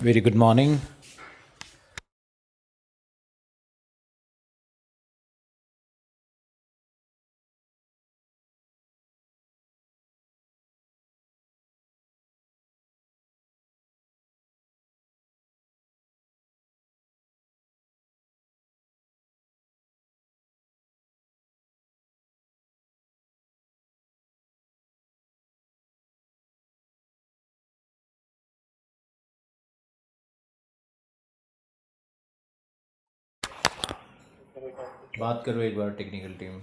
Very good morning. बात करो एक बार technical team.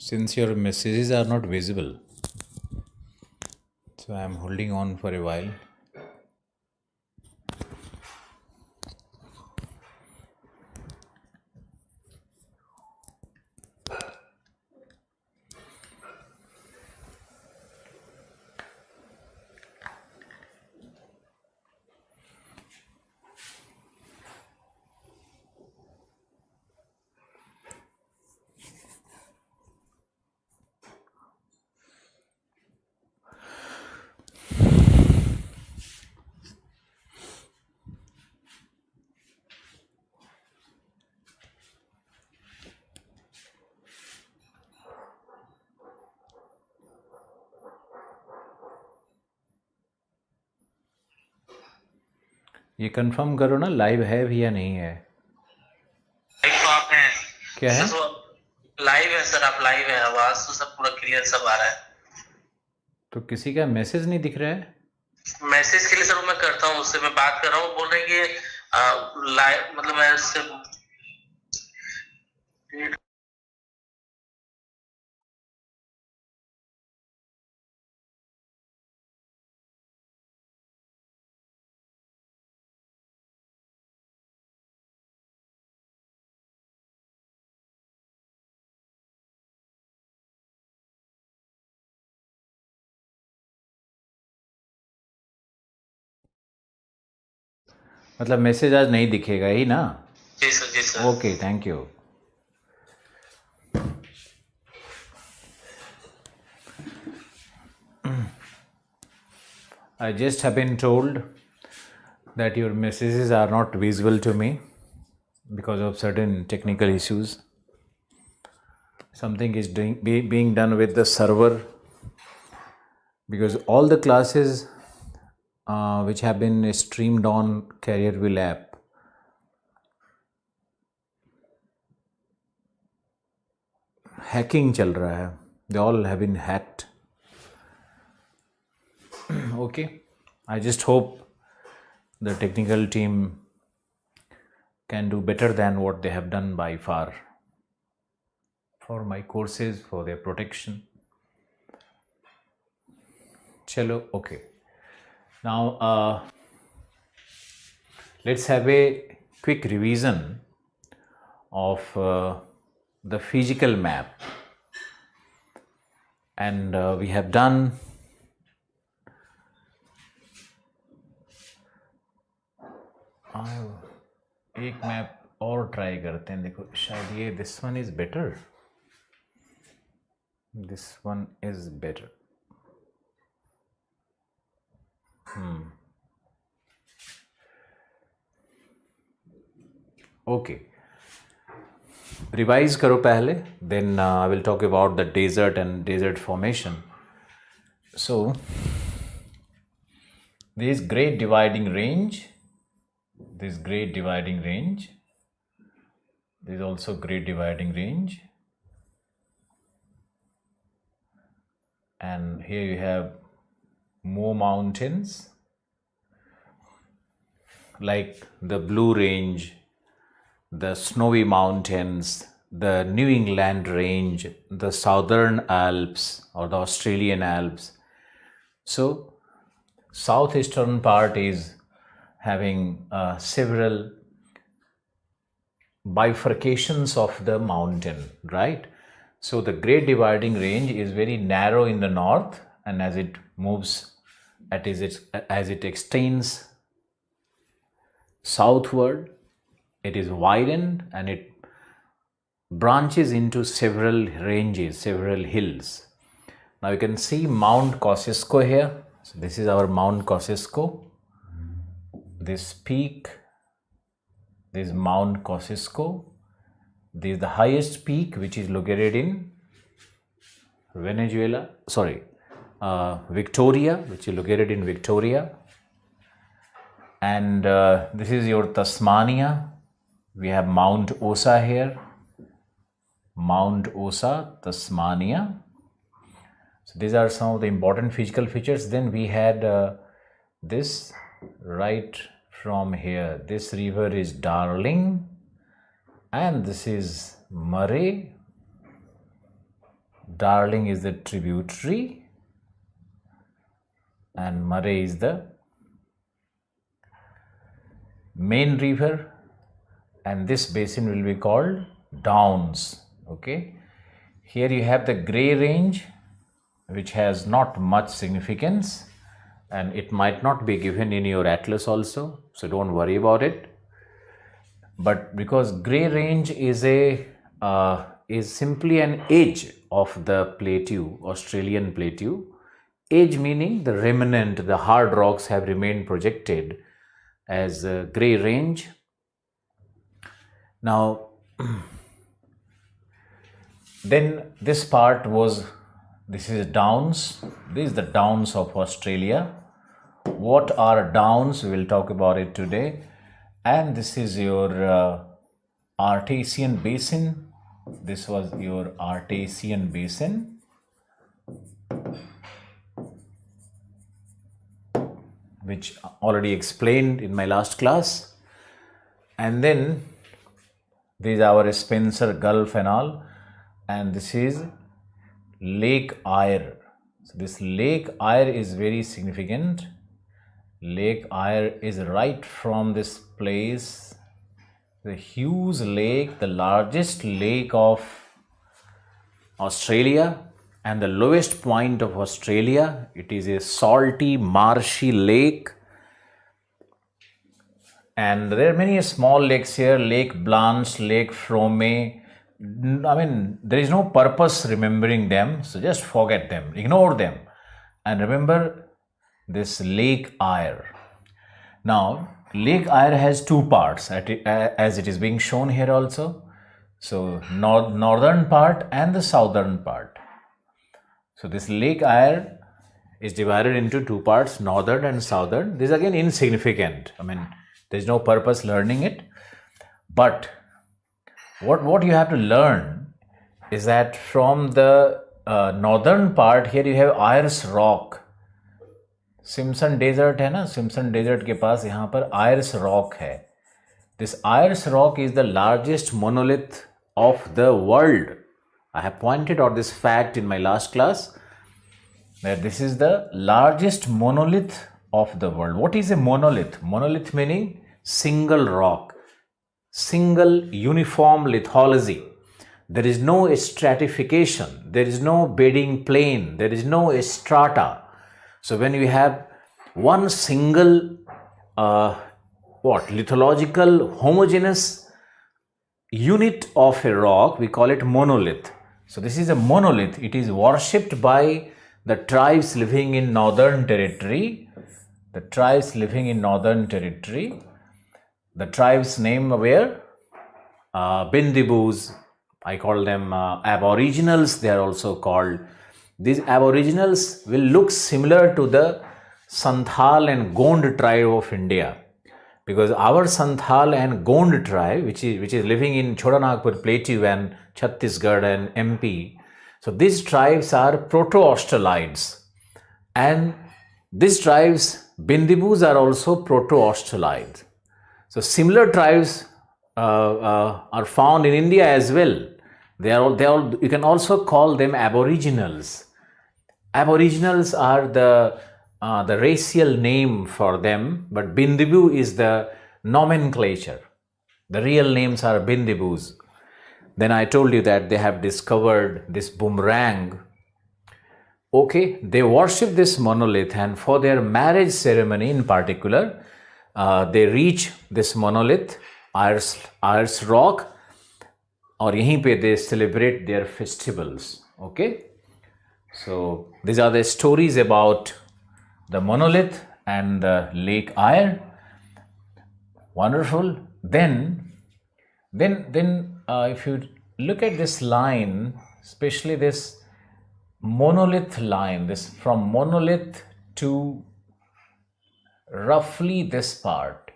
Since your messages are not visible, so I am holding on for a while. ये confirm करो ना लाइव है भी या नहीं है. लाइव तो आप हैं. क्या है? लाइव है सर, आप लाइव है. आवाज तो सब पूरा क्लियर सब आ रहा है. तो किसी का मैसेज नहीं दिख रहा है. मैसेज के लिए सर मैं करता हूँ, उससे मैं बात कर रहा हूँ. बोल रहे हैं कि लाइव मतलब मैं उससे मतलब मैसेज आज नहीं दिखेगा ही ना. जी सर, जी sir. Okay, thank you. I just have been told that your messages are not visible to me because of certain technical issues. Something is being done with the server, because all the classes which have been streamed on CareerWheel app, hacking चल रहा है. They all have been hacked. Okay, I just hope the technical team can do better than what they have done by far for my courses, for their protection. Chalo, okay. Now let's have a quick revision of the physical map, and we have done एक map और try करते हैं. देखो शायद ये this one is better. This one is better. Okay, revise करो पहले, then I will talk about the desert and desert formation. So this great dividing range, this great dividing range, there is also great dividing range, and here you have more mountains like the Blue Range, the Snowy Mountains, the New England Range, the Southern Alps or the Australian Alps. So southeastern part is having several bifurcations of the mountain, right? So the Great Dividing Range is very narrow in the north, and as it moves, as it extends southward, it is widened and it branches into several ranges, several hills. Now you can see Mount Kosciuszko here. So this is our Mount Kosciuszko. This peak, this is Mount Kosciuszko. This is the highest peak which is located in Victoria, which is located in Victoria. And this is your Tasmania. We have Mount Osa here. Mount Osa, Tasmania. So these are some of the important physical features. Then we had this right from here. This river is Darling, and this is Murray. Darling is the tributary, and Murray is the main river, and this basin will be called Downs. Okay, here you have the Grey Range, which has not much significance, and it might not be given in your atlas also, so don't worry about it. But because Grey Range is simply an edge of the plateau, Australian plateau. Edge meaning the remnant, the hard rocks have remained projected as a Grey Range. Now, then this part was, this is Downs. This is the Downs of Australia. What are Downs? We will talk about it today. And this is your Artesian Basin. This was your Artesian Basin. Which already explained in my last class. And then this is our Spencer Gulf and all. And this is Lake Eyre. So this Lake Eyre is very significant. Lake Eyre is right from this place. The huge lake, the largest lake of Australia and the lowest point of Australia. It is a salty, marshy lake. And there are many small lakes here, Lake Blanche, Lake Frome. I mean, there is no purpose remembering them, so just forget them, ignore them, and remember this Lake Eyre. Now, Lake Eyre has two parts, as it is being shown here also. So, northern part and the southern part. So, this Lake Eyre is divided into two parts, northern and southern. This is again insignificant. I mean, there is no purpose learning it, but what you have to learn is that from the northern part, here you have Ayers Rock. Simpson Desert है ना, Simpson Desert के पास यहाँ पर Ayers Rock है. This Ayers Rock is the largest monolith of the world. I have pointed out this fact in my last class, that this is the largest monolith of the world. What is a monolith? Monolith meaning single rock. Single uniform lithology. There is no stratification, there is no bedding plane, there is no strata. So when you have one single lithological homogeneous unit of a rock, we call it monolith. So this is a monolith. It is worshipped by the tribes living in Northern Territory. The tribes living in Northern Territory. The tribes name were Bindibus. I call them Aboriginals. They are also called. These Aboriginals will look similar to the Santhal and Gond tribe of India, because our Santhal and Gond tribe, which is living in Chotanagpur Plateau and Chhattisgarh and MP. So these tribes are Proto-Australides, and these tribes Bindibus are also Proto-Australides. So similar tribes are found in India as well. They are. You can also call them Aboriginals. Aboriginals are the racial name for them, but Bindibu is the nomenclature. The real names are Bindibus. Then I told you that they have discovered this boomerang. Okay, they worship this monolith, and for their marriage ceremony in particular, they reach this monolith, Ayers Rock, और यहीं पे they celebrate their festivals. Okay, So these are the stories about the monolith and the Lake Eyre. Wonderful. Then if you look at this line, especially this monolith line, this from monolith to roughly this part.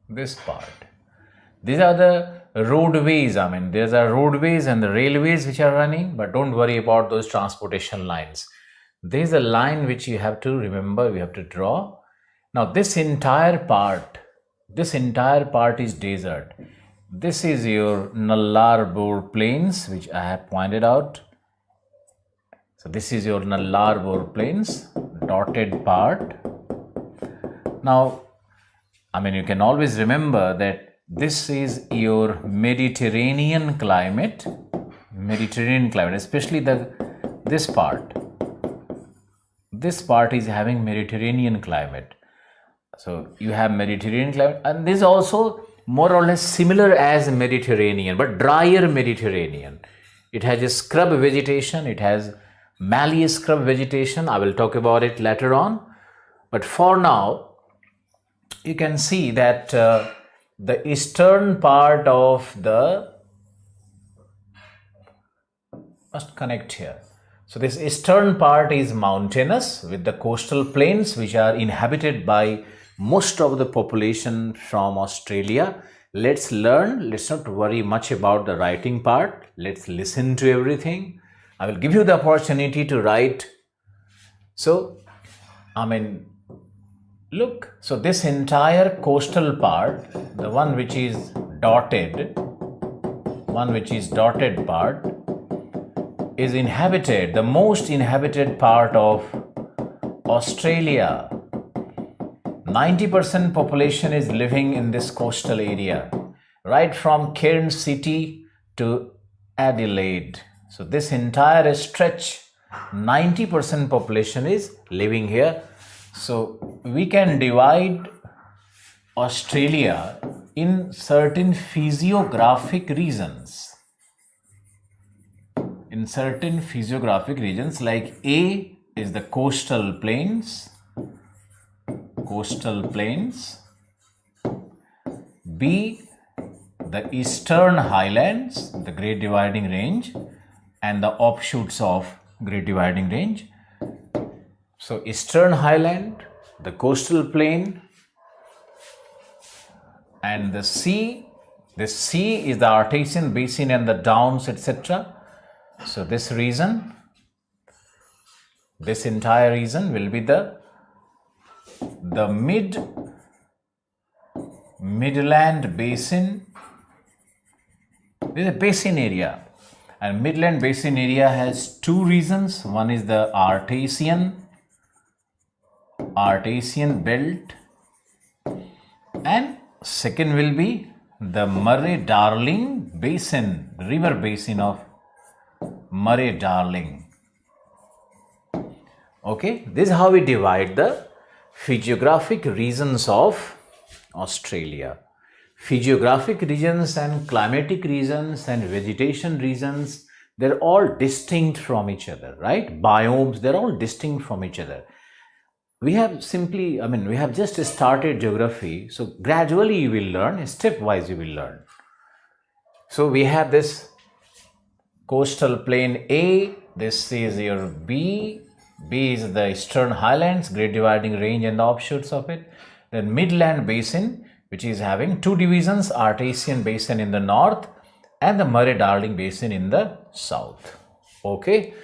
These are the roadways. I mean, there's are roadways and the railways which are running, but don't worry about those transportation lines. There's a line which you have to remember, we have to draw. Now, this entire part is desert. This is your Nallarbor Plains, which I have pointed out. So this is your Nallarbor Plains, dotted part. Now, I mean, you can always remember that this is your Mediterranean climate, especially this part. This part is having Mediterranean climate. So you have Mediterranean climate, and this is also more or less similar as Mediterranean, but drier Mediterranean. It has a scrub vegetation, it has mallee scrub vegetation. I will talk about it later on. But for now, you can see that the eastern part of the must connect here. So this eastern part is mountainous with the coastal plains which are inhabited by most of the population from Australia. Let's learn. Let's not worry much about the writing part. Let's listen to everything. I will give you the opportunity to write. So, I mean, look. So this entire coastal part, the one which is dotted part, is inhabited, the most inhabited part of Australia. 90% population is living in this coastal area, right from Cairns City to Adelaide. So this entire stretch, 90% population is living here. So we can divide Australia in certain physiographic regions. In certain physiographic regions, like A is the coastal plains, B the eastern highlands, the Great Dividing Range, and the offshoots of Great Dividing Range. So eastern highland, the coastal plain, and the sea. The sea is the Artesian basin and the Downs, etc. So this region, this entire region will be the Midland Basin. This is a basin area, and Midland Basin area has two regions. One is the Artesian belt, and second will be the Murray-Darling Basin, river basin of Murray-Darling. Okay, this is how we divide the physiographic regions of Australia. Physiographic regions and climatic regions and vegetation regions, they're all distinct from each other, right? Biomes, they're all distinct from each other. We have just started geography, so gradually you will learn, stepwise you will learn. So we have this coastal plain A, this is your B is the Eastern Highlands, Great Dividing Range and the offshoots of it. Then Midland Basin, which is having two divisions, Artesian Basin in the north and the Murray-Darling Basin in the south. Okay.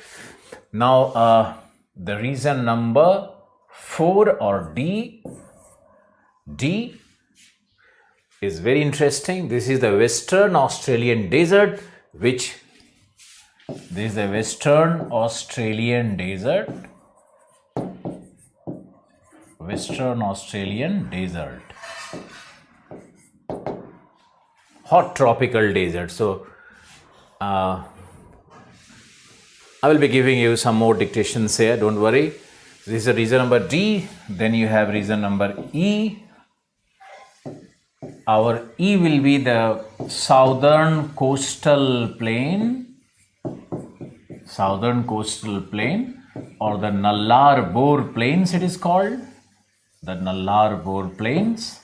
Now, the region number 4 or D is very interesting. This is the Western Australian Desert, Western Australian Desert, hot tropical desert. So I will be giving you some more dictations here, don't worry. This is a region number D. Then you have region number E. Our E will be the southern coastal plain. southern coastal plain, or the Nallar Bor Plains it is called. The Nallar Bor Plains.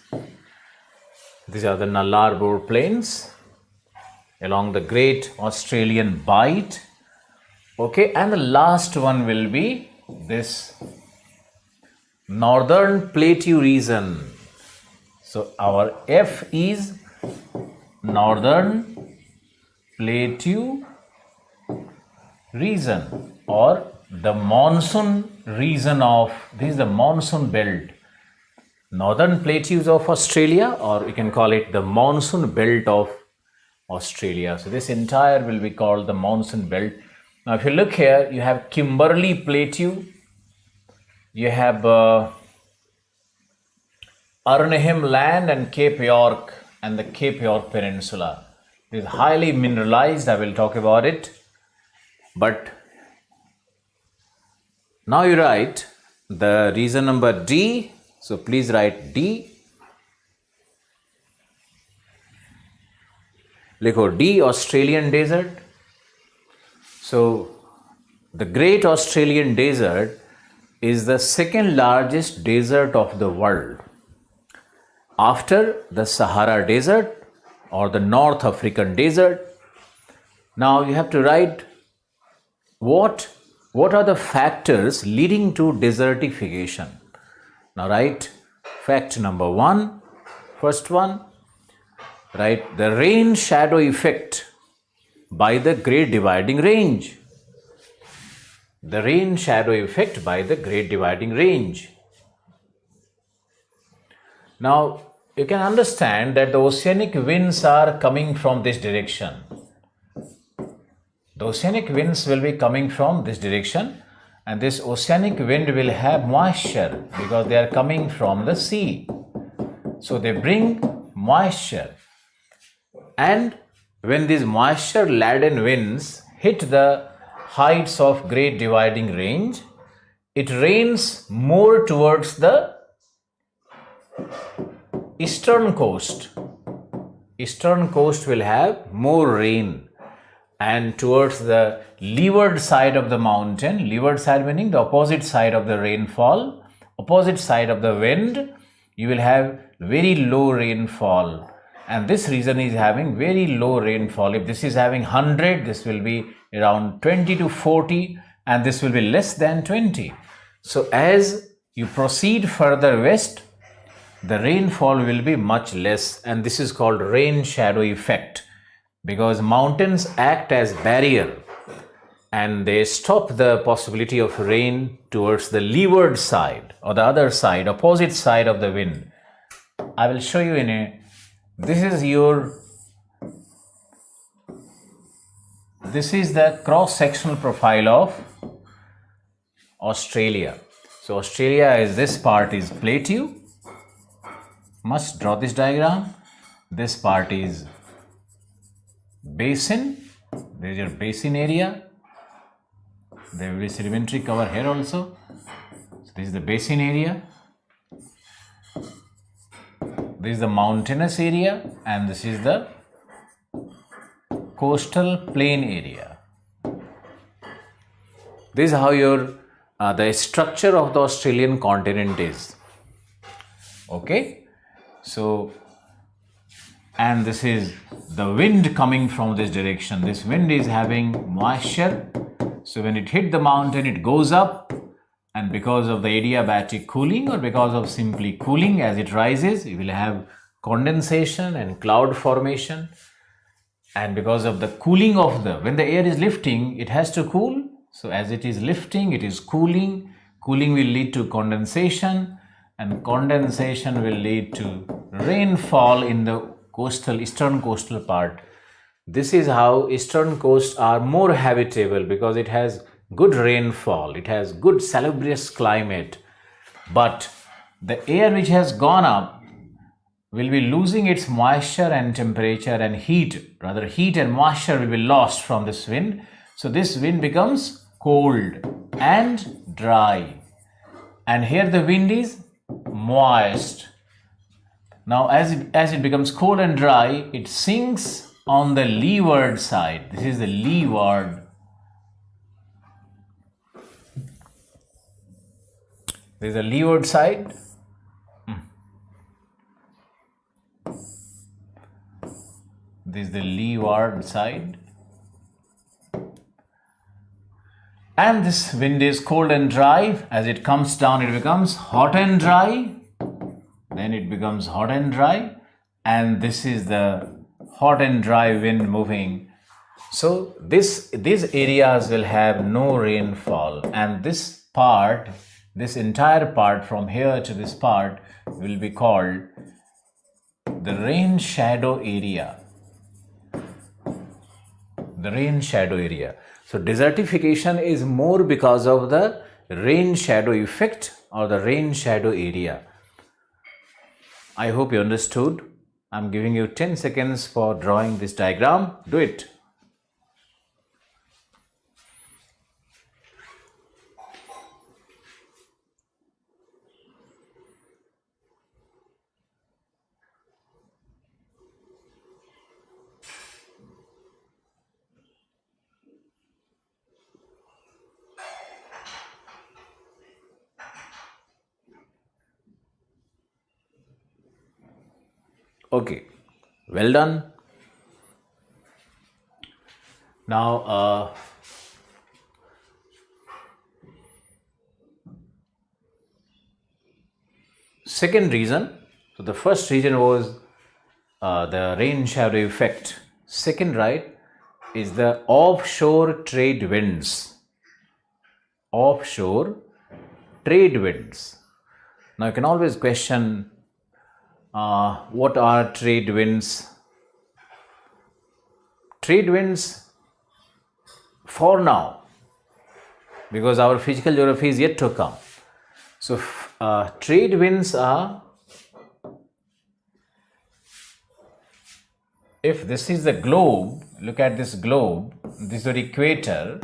These are the Nallar Bor Plains along the Great Australian Bight. Okay, and the last one will be this Northern Plateau region. So our F is Northern Plateau region, or the monsoon region of, this is the monsoon belt. Northern Plateaus of Australia, or you can call it the monsoon belt of Australia. So this entire will be called the monsoon belt. Now if you look here, you have Kimberley Plateau, you have Arnhem Land and Cape York and the Cape York Peninsula. It is highly mineralized, I will talk about it. But now you write the region number D. So please write D. Likho D, Australian desert. So the Great Australian Desert is the second largest desert of the world, after the Sahara Desert or the North African Desert. Now you have to write what are the factors leading to desertification. Now write fact number 1, first one, write the rain shadow effect by the Great Dividing Range. The rain shadow effect by the Great Dividing Range. Now you can understand that the oceanic winds are coming from this direction. The oceanic winds will be coming from this direction, and this oceanic wind will have moisture because they are coming from the sea. So they bring moisture, and when these moisture laden winds hit the heights of Great Dividing Range, it rains more towards the eastern coast. Eastern coast will have more rain, and towards the leeward side of the mountain, leeward side meaning the opposite side of the rainfall, opposite side of the wind, you will have very low rainfall. And this region is having very low rainfall. If this is having 100, this will be around 20 to 40, and this will be less than 20. So as you proceed further west, the rainfall will be much less, and this is called rain shadow effect, because mountains act as barrier and they stop the possibility of rain towards the leeward side or the other side, opposite side of the wind. I will show you in a, this is the cross-sectional profile of Australia. So Australia is, this part is plateau. Must draw this diagram. This part is basin. There is your basin area. There will be sedimentary cover here also. So this is the basin area. This is the mountainous area, and this is the coastal plain area. This is how your the structure of the Australian continent is. Okay. So, and this is the wind coming from this direction. This wind is having moisture. So when it hit the mountain, it goes up, and because of the adiabatic cooling or because of simply cooling, as it rises, you will have condensation and cloud formation. And because of the cooling of when the air is lifting, it has to cool. So as it is lifting, it is cooling. Cooling will lead to condensation, and condensation will lead to rainfall in the eastern coastal part. This is how eastern coasts are more habitable, because it has good rainfall, it has good salubrious climate. But the air which has gone up will be losing its moisture and temperature and heat. Rather, heat and moisture will be lost from this wind. So this wind becomes cold and dry. And here the wind is moist. Now as it becomes cold and dry, it sinks on the leeward side. This is the leeward This is the leeward side. This is the leeward side. And this wind is cold and dry. As it comes down, it becomes hot and dry. Then it becomes hot and dry. And this is the hot and dry wind moving. So these areas will have no rainfall. And this part, this entire part from here to this part will be called the rain shadow area. The rain shadow area. So desertification is more because of the rain shadow effect or the rain shadow area. I hope you understood. I'm giving you 10 seconds for drawing this diagram. Do it. Okay, well done. Now, second reason. So the first reason was the rain shadow effect. Second, right, is the offshore trade winds. Offshore trade winds. Now you can always question what are trade winds? Trade winds for now, because our physical geography is yet to come. So trade winds are, if this is the globe, look at this globe, this is your equator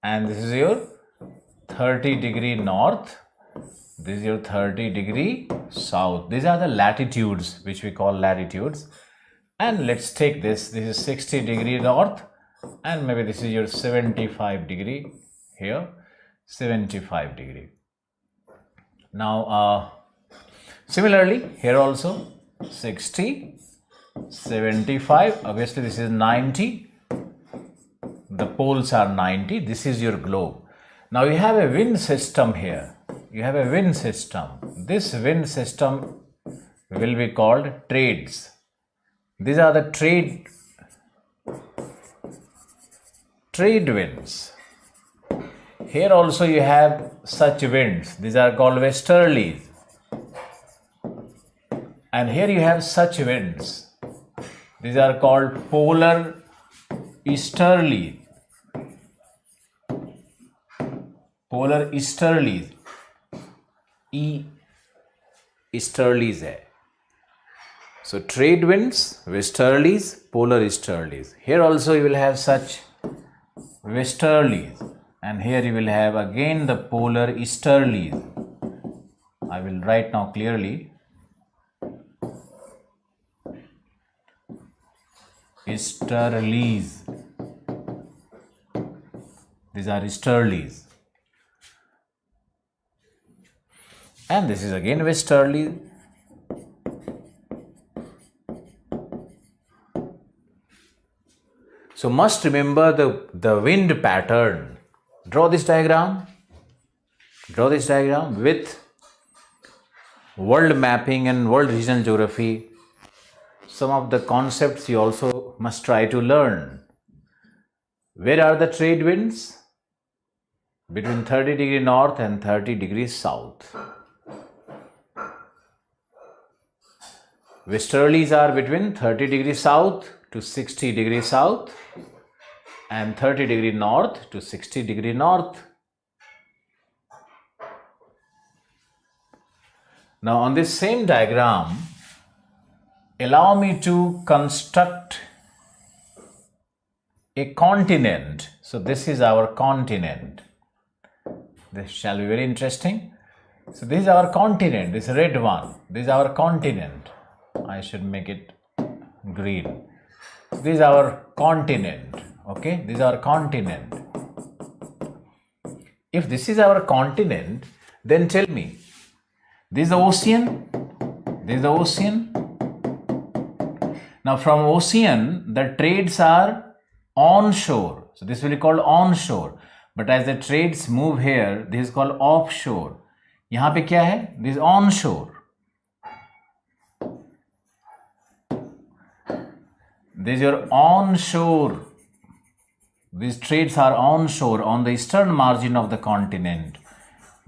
and this is your 30-degree north, this is your 30-degree south. These are the latitudes which we call latitudes. And let's take this is 60-degree north and maybe this is your 75-degree here, 75-degree. Now similarly here also 60, 75, obviously this is 90, the poles are 90, this is your globe. Now you have a wind system here. You have a wind system. This wind system will be called trades. These are the trade winds. Here also you have such winds. These are called westerlies. And here you have such winds. These are called polar easterlies. Polar easterlies. Easterlies hai. So trade winds, westerlies, polar easterlies. Here also you will have such westerlies and here you will have again the polar easterlies. I will write now clearly. Easterlies. These are easterlies. And this is again westerly. So must remember the wind pattern. Draw this diagram. Draw this diagram with world mapping and world regional geography. Some of the concepts you also must try to learn. Where are the trade winds? Between 30-degree north and 30 degrees south. Westerlies are between 30 degrees south to 60 degrees south and 30 degree north to 60 degree north. Now on this same diagram, allow me to construct a continent. So this is our continent. This shall be very interesting. So this is our continent, this red one. This is our continent. I should make it green. This is our continent. Okay, this is our continent. If this is our continent, then tell me, This is the ocean. This is the ocean. Now from ocean, the trades are onshore. So this will be called onshore. But as the trades move here, this is called offshore. यहाँ पे क्या है? This is onshore. This is your onshore. These trades are onshore on the eastern margin of the continent.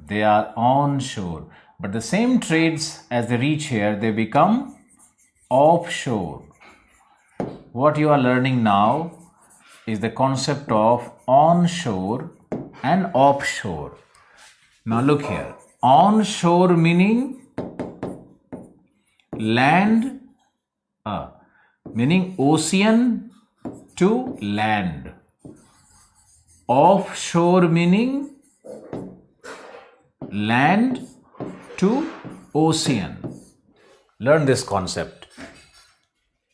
They are onshore. But the same trades, as they reach here, they become offshore. What you are learning now is the concept of onshore and offshore. Now look here. Onshore meaning land, meaning ocean to land. Offshore meaning land to ocean. Learn this concept.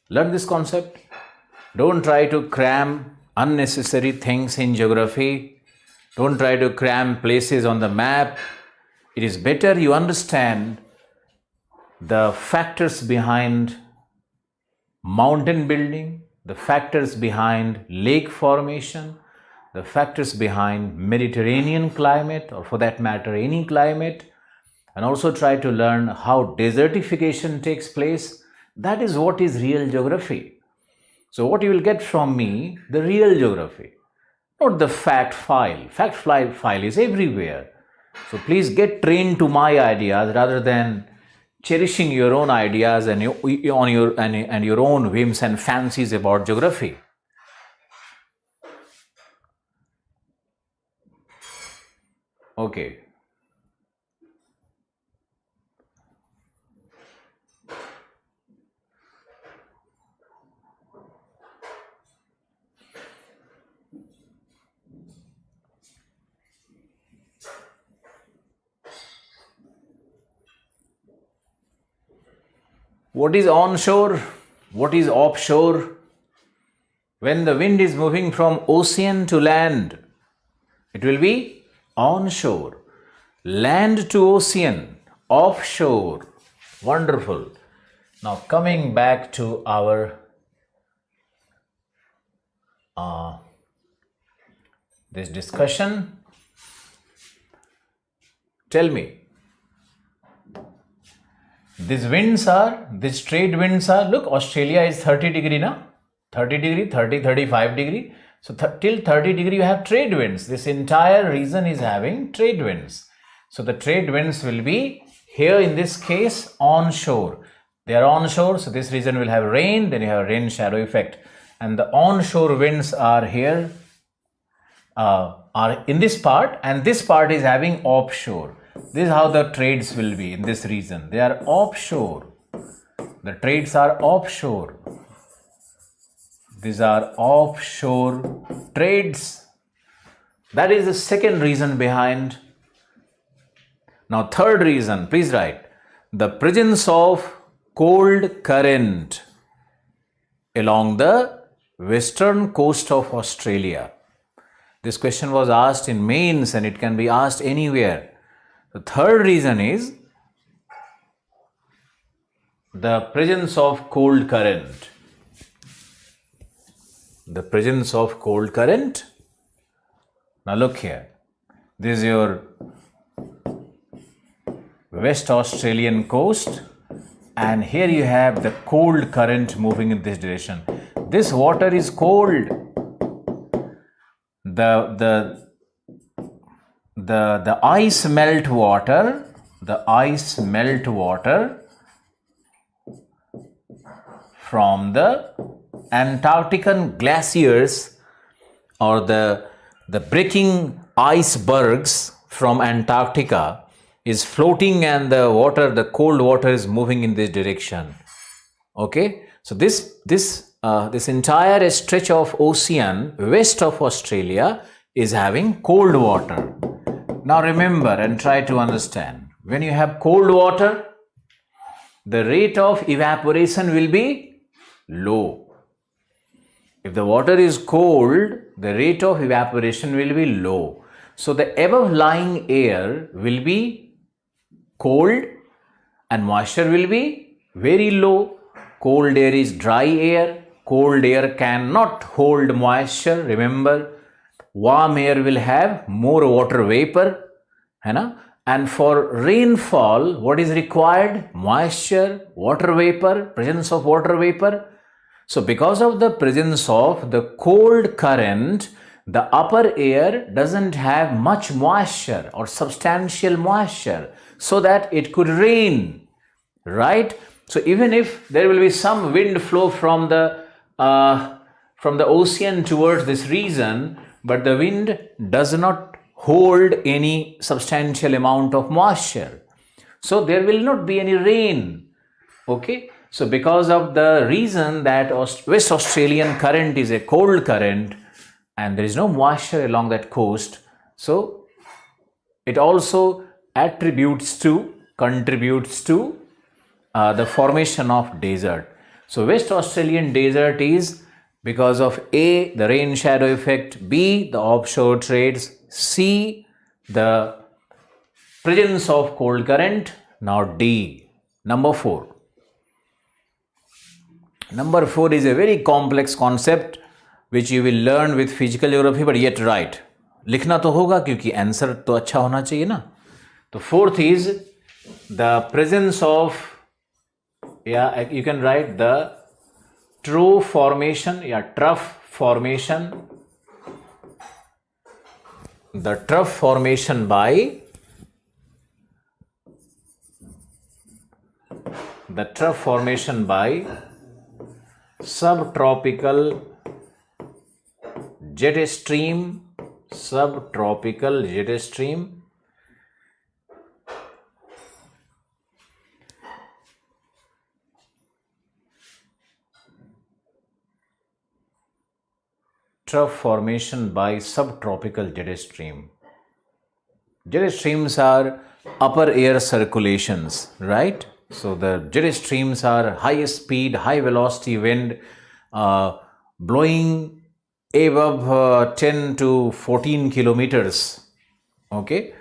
Learn this concept. Don't try to cram unnecessary things in geography. Don't try to cram places on the map. It is better you understand the factors behind mountain building, the factors behind lake formation, the factors behind Mediterranean climate, or for that matter, any climate, and also try to learn how desertification takes place. That is what is real geography. So what you will get from me, the real geography, not the fact file. Fact file is everywhere. So please get trained to my ideas rather than cherishing your own ideas and your own whims and fancies about geography. Okay. What is onshore? What is offshore? When the wind is moving from ocean to land, it will be onshore. Land to ocean, offshore. Wonderful. Now coming back to our this discussion, tell me, these trade winds are, look, Australia is 30 degree now, 30 degree, 30, 35 degree. So till 30 degree you have trade winds. This entire region is having trade winds. So the trade winds will be here in this case onshore. They are onshore, so this region will have rain, then you have rain shadow effect. And the onshore winds are here, are in this part, and this part is having offshore. This is how the trades will be in this region. They are offshore. The trades are offshore. These are offshore trades. That is the second reason behind. Now, third reason, please write. The presence of cold current along the western coast of Australia. This question was asked in mains and it can be asked anywhere. The third reason is the presence of cold current. The presence of cold current. Now look here. This is your West Australian coast, and here you have the cold current moving in this direction. This water is cold. The ice melt water, from the Antarctican glaciers or the breaking icebergs from Antarctica is floating, and the cold water is moving in this direction. Okay, so this entire stretch of ocean west of Australia is having cold water. Now remember and try to understand. When you have cold water, the rate of evaporation will be low. If the water is cold, the rate of evaporation will be low. So the above lying air will be cold and moisture will be very low. Cold air is dry air. Cold air cannot hold moisture. Remember, warm air will have more water vapor. है ना? And for rainfall, what is required? Moisture, water vapor, presence of water vapor. So because of the presence of the cold current, the upper air doesn't have much moisture or substantial moisture so that it could rain, right? So even if there will be some wind flow from the ocean towards this region, but the wind does not hold any substantial amount of moisture. So there will not be any rain. Okay. So because of the reason that West Australian current is a cold current and there is no moisture along that coast, so it also contributes to the formation of desert. So West Australian desert is because of A, the rain shadow effect, B, the offshore trades, C, the presence of cold current. Now D, number 4. Number 4 is a very complex concept which you will learn with physical geography, but yet right. लिखना तो होगा क्योंकि answer तो अच्छा होना चाहिए ना. तो 4th is the presence of, you can write the trough formation, trough formation. The trough formation by subtropical jet stream. Trough formation by subtropical jet stream. Jet streams are upper air circulations, right? So the jet streams are high speed, high velocity wind blowing above 10 to 14 kilometers. Okay.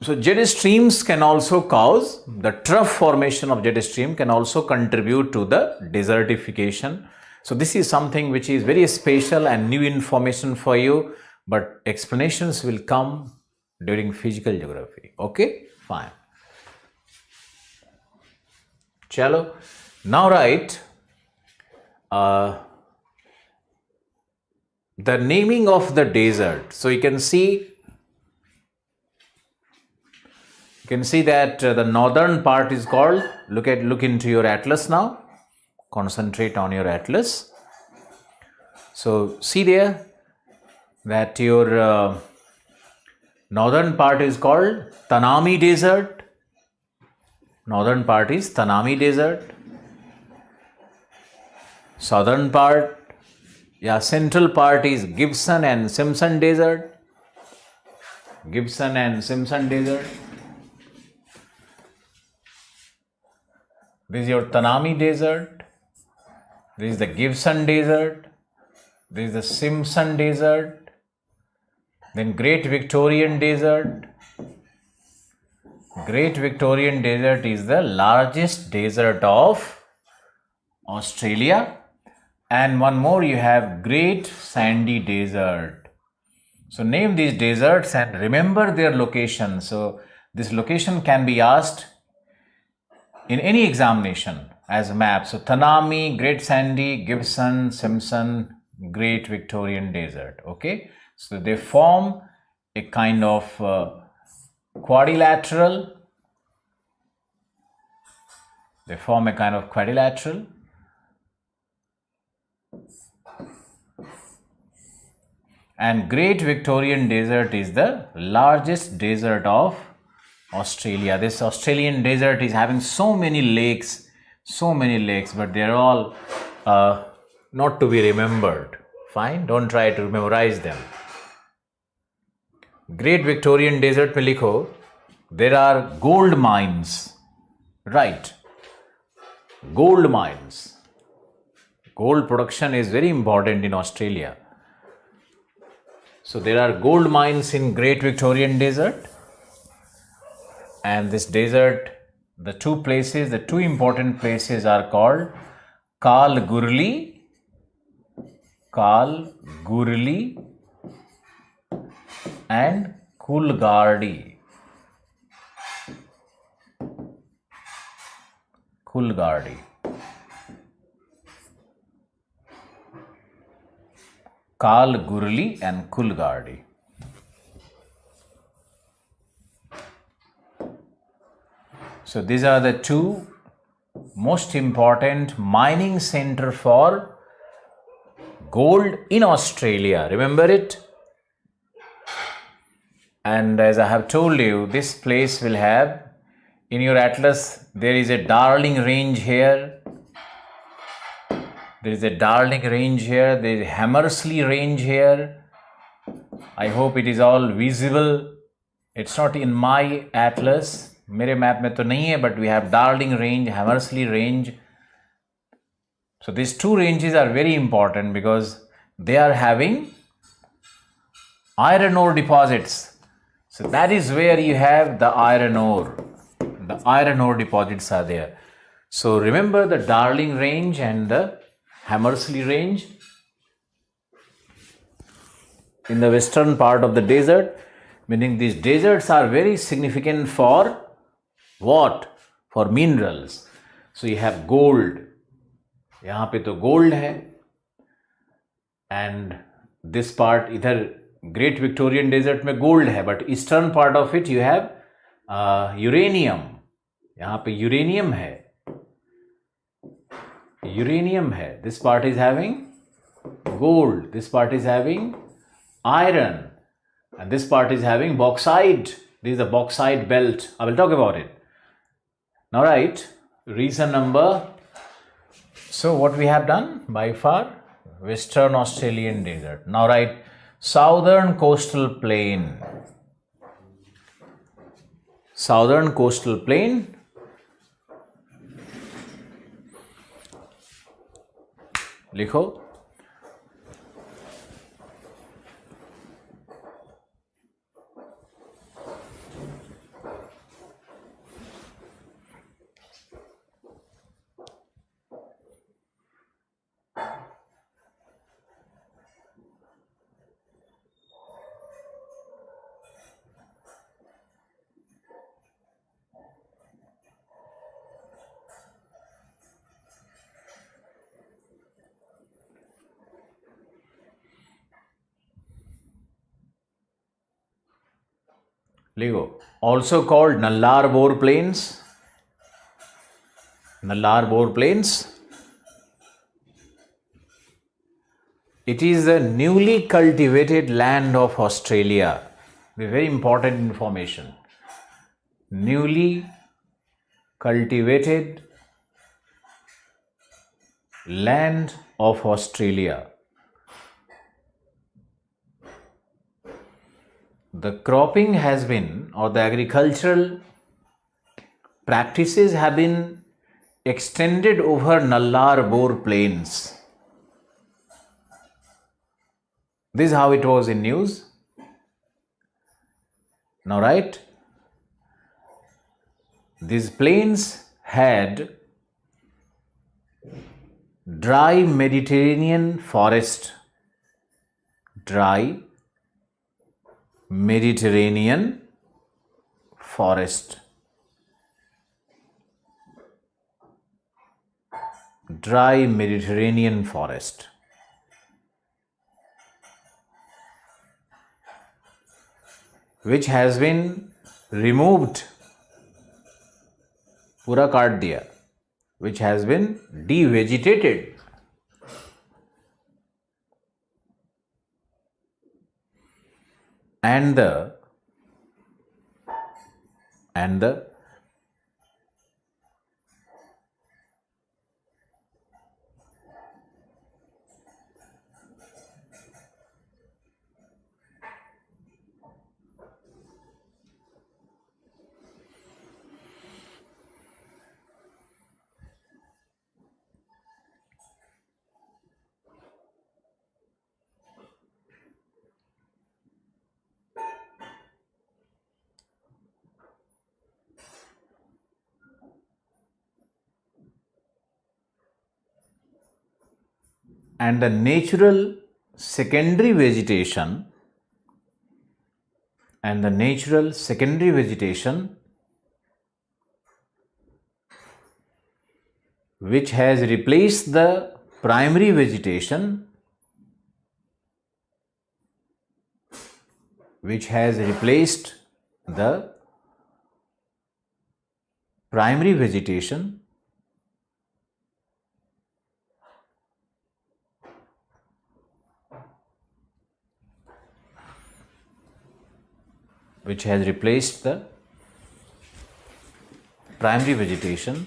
So jet streams can also cause, the trough formation of jet stream can also contribute to the desertification. So this is something which is very special and new information for you, but explanations will come during physical geography. Okay, fine. Chalo. Now write the naming of the desert. So you can see that the northern part is called, look into your atlas now. Concentrate on your atlas. So see there that your northern part is called Tanami Desert. Northern part is Tanami Desert. Southern part, central part is Gibson and Simpson Desert. This is your Tanami Desert. This is the Gibson Desert. This is the Simpson Desert. Then Great Victorian Desert. Great Victorian Desert is the largest desert of Australia. And one more, you have Great Sandy Desert. So name these deserts and remember their location. So this location can be asked in any examination as a map. So Tanami, Great Sandy, Gibson, Simpson, Great Victorian Desert. Okay. So they form a kind of quadrilateral. And Great Victorian Desert is the largest desert of Australia. This Australian desert is having so many lakes, but they're all not to be remembered. Fine, don't try to memorize them. Great Victorian Desert mein likho, there are gold mines, right? Gold mines. Gold production is very important in Australia. So there are gold mines in Great Victorian Desert. And this desert, the two important places are called Kalgurli and Kulgardi. Kalgurli and Kulgardi. So these are the two most important mining center for gold in Australia. Remember it? And as I have told you, this place will have, in your atlas, there is a Darling Range here. There is a Darling Range here. There is a Hammersley Range here. I hope it is all visible. It's not in my atlas. मेरे map में तो नहीं है, but we have Darling Range, Hammersley Range. So these two ranges are very important because they are having iron ore deposits. So that is where you have the iron ore. The iron ore deposits are there. So remember the Darling Range and the Hammersley Range in the western part of the desert, meaning these deserts are very significant for what? For minerals. So you have gold. यहाँ पे तो gold है. And this part, इधर Great Victorian Desert में gold है, but eastern part of it you have uranium. यहाँ पे uranium है. This part is having gold. This part is having iron. And this part is having bauxite. This is a bauxite belt. I will talk about it. Now, right, reason number. So, what we have done by far? Western Australian desert. Now, right, southern coastal plain. Southern coastal plain. लिखो. Ligo, also called Nallar Bore Plains. Nallar Bore Plains. It is the newly cultivated land of Australia. Very important information. Newly cultivated land of Australia. The cropping has been, or the agricultural practices have been extended over Nallar Bore Plains. This is how it was in news. Now, right, these plains had dry Mediterranean forest. Dry Mediterranean forest. Dry Mediterranean forest. Which has been removed, पूरा काट दिया, which has been devegetated. And the and the natural secondary vegetation which has replaced the primary vegetation which has replaced the primary vegetation which has replaced the primary vegetation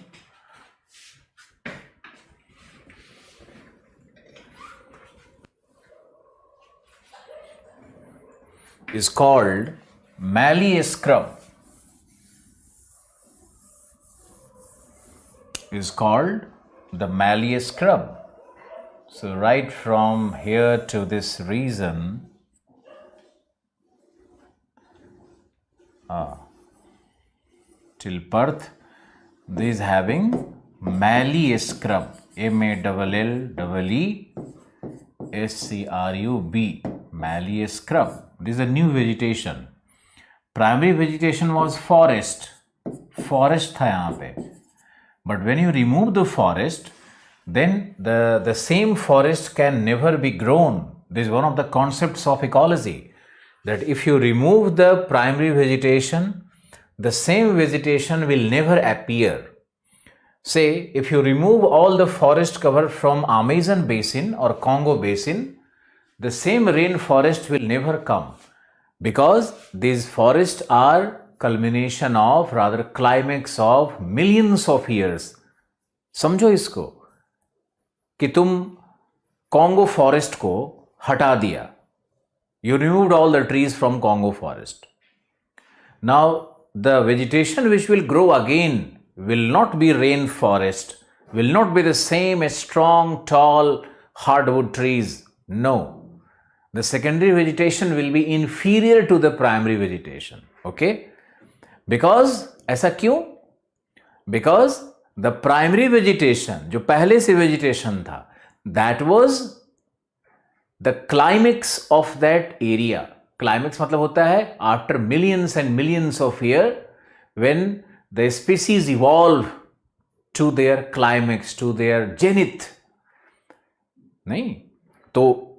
is called mallee scrub. Is called the mallee scrub. So right from here to this region, till Perth, this is having mallee scrub. MALLEESCRUB. Mallee scrub. This is a new vegetation. Primary vegetation was forest. Forest था यहाँ पे. But when you remove the forest, then the same forest can never be grown. This is one of the concepts of ecology. That if you remove the primary vegetation, the same vegetation will never appear. Say, if you remove all the forest cover from Amazon basin or Congo basin, the same rainforest will never come, because these forests are culmination of, rather climax of millions of years. समझो इसको कि तुम Congo forest को हटा दिया. You removed all the trees from Congo forest. Now the vegetation which will grow again will not be rainforest, will not be the same as strong, tall hardwood trees. No. The secondary vegetation will be inferior to the primary vegetation. Okay? Because ऐसा क्यों? Because the primary vegetation, जो पहले से vegetation था, that was the climax of that area. Climax मतलब होता है after millions and millions of years, when the species evolve to their climax, to their zenith. नहीं तो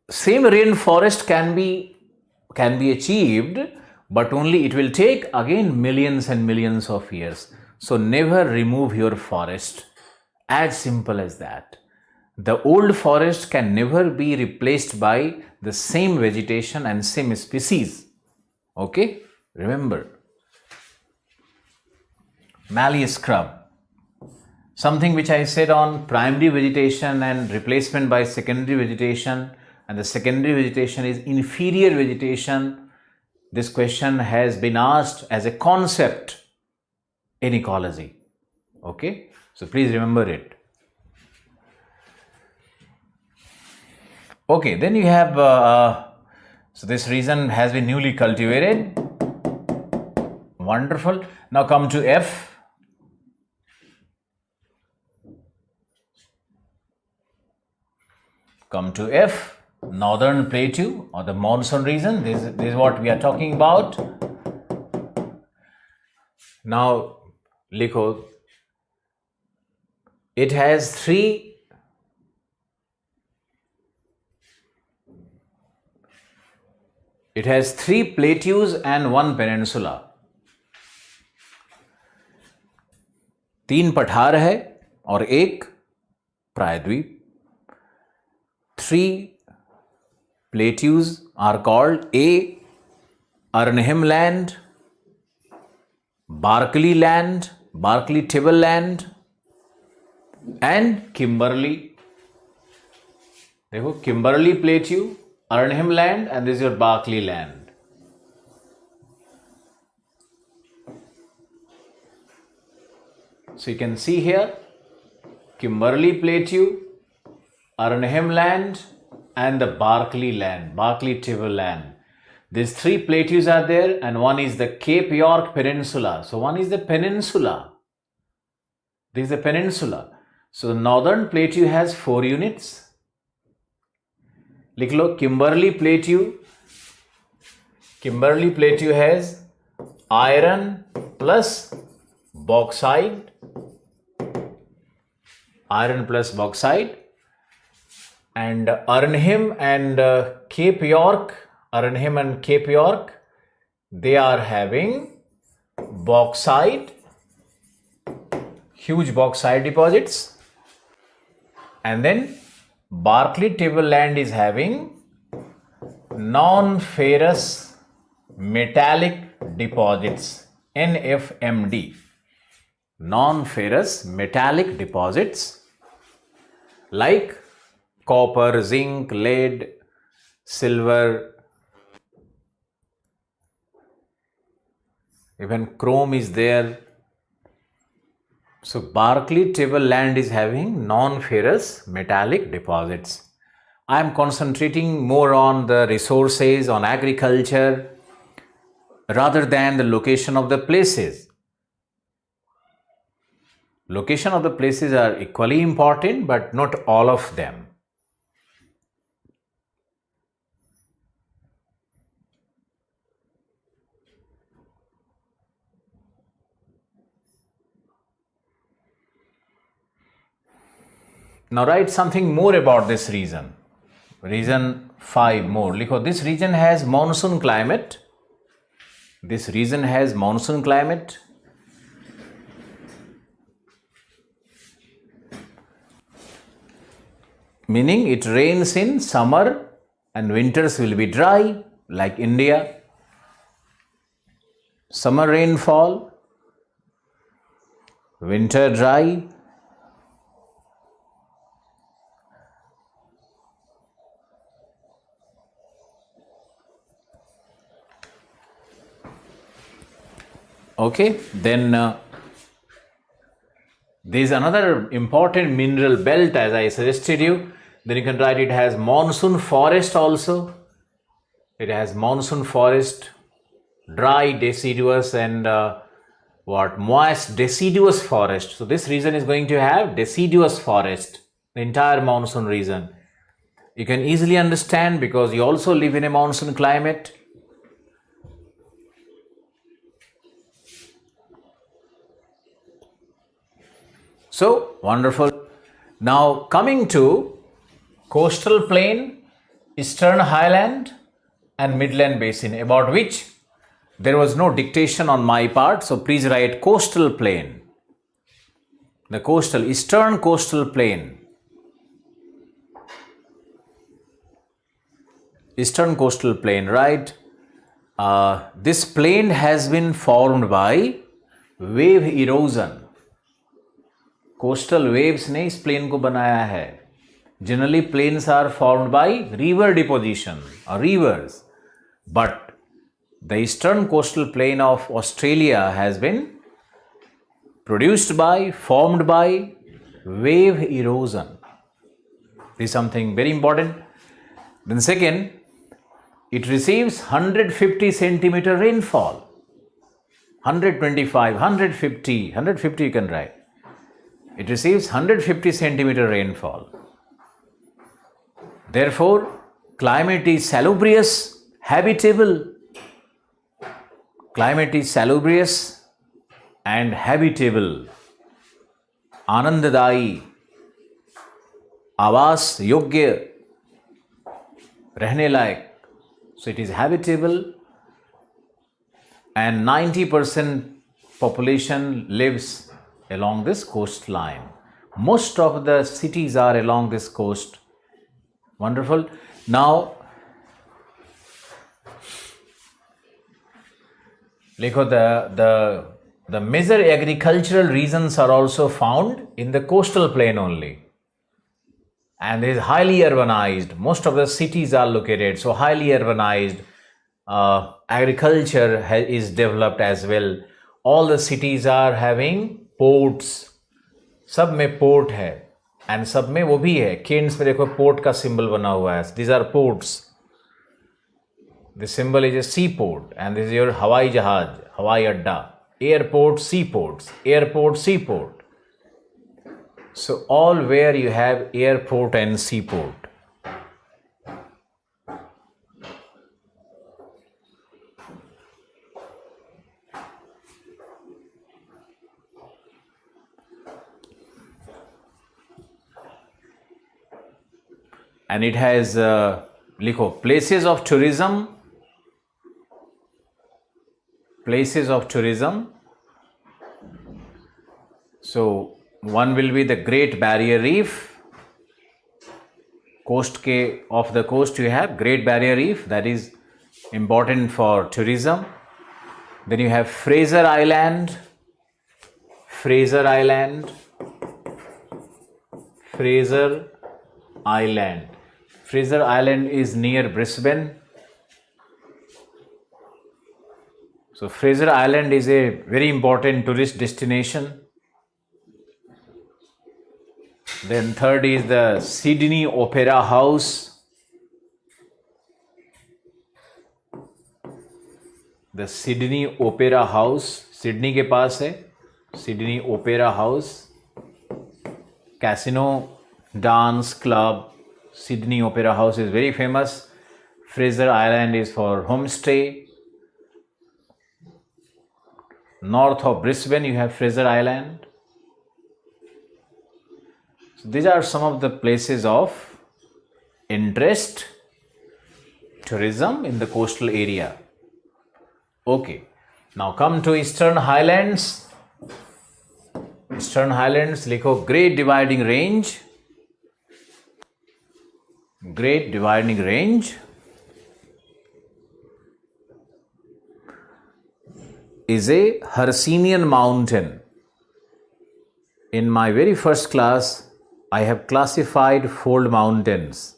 same rainforest can be achieved, but only it will take again millions and millions of years. So never remove your forest. As simple as that. The old forest can never be replaced by the same vegetation and same species. Okay? Remember. Mallee scrub. Something which I said on primary vegetation and replacement by secondary vegetation, and the secondary vegetation is inferior vegetation. This question has been asked as a concept in ecology. Okay? So please remember it. Okay, then you have, so this region has been newly cultivated. Wonderful. Now come to F. Come to F, northern plateau or the monsoon region. This is what we are talking about. Now, likho, it has three plateaus and one peninsula. 3 पठार है और 1 प्रायद्वीप. 3 plateaus are called A. Arnhem Land, Barkly Land, Barkly Table Land, and Kimberley. देखो Kimberley Plateau, Arnhem Land, and this is your Barkly Land. So you can see here Kimberley Plateau, Arnhem Land, and the Barkly Land, Barkly Table Land. These 3 plateaus are there, and one is the Cape York Peninsula. So one is the peninsula. This is the peninsula. So the northern plateau has 4 units. लिख लो Kimberley Plateau has iron plus bauxite, and Arnhem and Cape York, they are having bauxite, huge bauxite deposits. And then Barkly Tableland is having non-ferrous metallic deposits, NFMD, non-ferrous metallic deposits like copper, zinc, lead, silver, even chrome is there. So Barkly Tableland is having non-ferrous metallic deposits. I am concentrating more on the resources, on agriculture, rather than the location of the places. Location of the places are equally important, but not all of them. Now write something more about this region. Region 5 more. Likho, this region has monsoon climate. Meaning it rains in summer and winters will be dry, like India. Summer rainfall, winter dry. Okay, then there is another important mineral belt, as I suggested you. Then you can write it has monsoon forest also. It has monsoon forest, dry deciduous and moist deciduous forest. So this region is going to have deciduous forest, the entire monsoon region. You can easily understand because you also live in a monsoon climate. So wonderful. Now coming to coastal plain, eastern highland and midland basin, about which there was no dictation on my part. So please write coastal plain. The eastern coastal plain. Eastern coastal plain, right? This plain has been formed by wave erosion. Coastal waves ने इस plane को बनाया है. Generally plains are formed by river deposition or rivers, but the eastern coastal plain of Australia has been formed by wave erosion. This is something very important. Then second, it receives 150 centimeter rainfall. 125, 150 you can write. It receives 150 centimeter rainfall. Therefore, climate is salubrious, habitable. Climate is salubrious and habitable. आनंददायी, आवास योग्य, रहने लायक. So it is habitable and 90% population lives along this coastline. Most of the cities are along this coast. Wonderful. Now, the major agricultural regions are also found in the coastal plain only. And it is highly urbanized. Most of the cities are located, so highly urbanized. Agriculture is developed as well. All the cities are having ports. सब में port है and सब में वो भी है. Keynes में देखो पोर्ट का सिंबल बना हुआ है. These are ports. The symbol is a seaport and this is your हवाई जहाज, हवाई अड्डा. Airport, seaports. Airport, seaport. So all where you have airport and seaport. And it has likho places of tourism. Places of tourism. So one will be the Great Barrier Reef. Off the coast you have Great Barrier Reef, that is important for tourism. Then you have Fraser Island. Fraser Island. Fraser Island. Fraser Island is near Brisbane. So Fraser Island is a very important tourist destination. Then third is the Sydney Opera House. The Sydney Opera House, Sydney के पास है. Sydney Opera House. Casino, dance club. Sydney Opera House is very famous. Fraser Island is for homestay. North of Brisbane you have Fraser Island. So these are some of the places of interest, tourism in the coastal area. Okay, now come to Eastern Highlands. Eastern Highlands, likho Great Dividing Range. Great Dividing Range is a Hercynian mountain. In my very first class, I have classified fold mountains: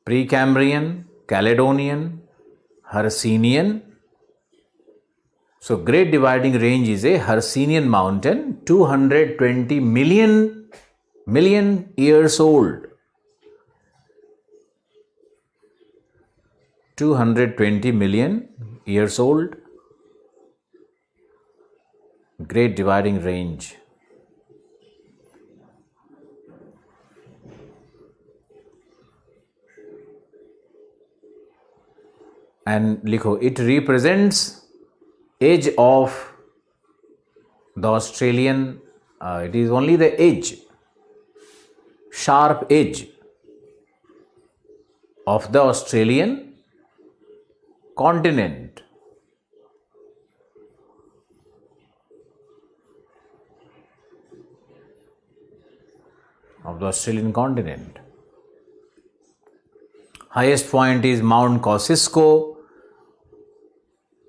Precambrian, Caledonian, Hercynian. So Great Dividing Range is a Hercynian mountain, 220 million years old. 220 million years old. Great Dividing Range. And likho, it represents edge of the Australian, it is only the edge, sharp edge of the Australian continent. Of the Australian continent. Highest point is Mount Kosciuszko.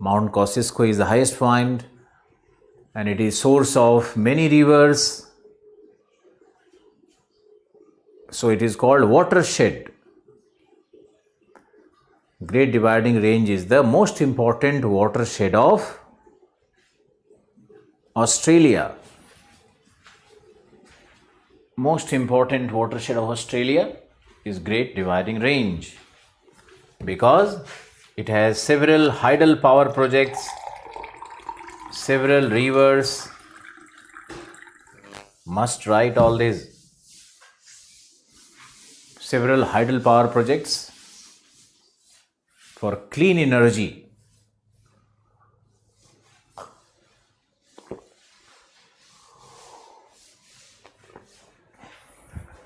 Mount Kosciuszko is the highest point, and it is source of many rivers. So it is called watershed. Great Dividing Range is the most important watershed of Australia. Most important watershed of Australia is Great Dividing Range because it has several tidal power projects, several rivers. Must write all these. Several tidal power projects for clean energy.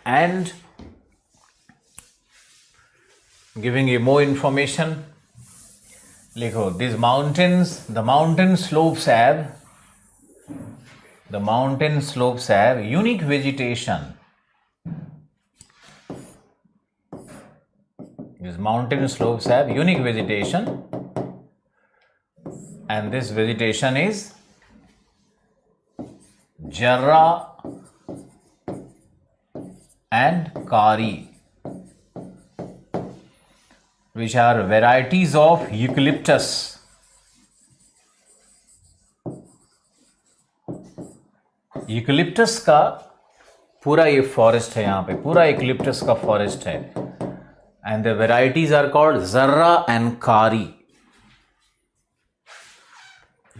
And giving you more information, these mountains, the mountain slopes have unique vegetation. These mountain slopes have unique vegetation, and this vegetation is Jarrah and Kari, which are varieties of eucalyptus. Eucalyptus का पूरा ये forest है, यहाँ पे पूरा eucalyptus का forest है, and the varieties are called jarrah and karri.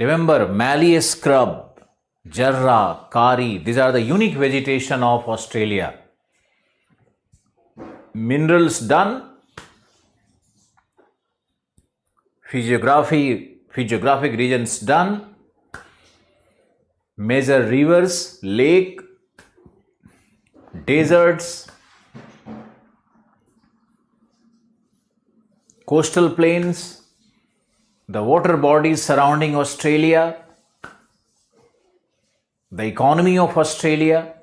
Remember, mallee scrub, jarrah, kari. These are the unique vegetation of Australia. Minerals done. Physiographic regions done. Major rivers, lake, deserts, coastal plains, the water bodies surrounding Australia, the economy of Australia,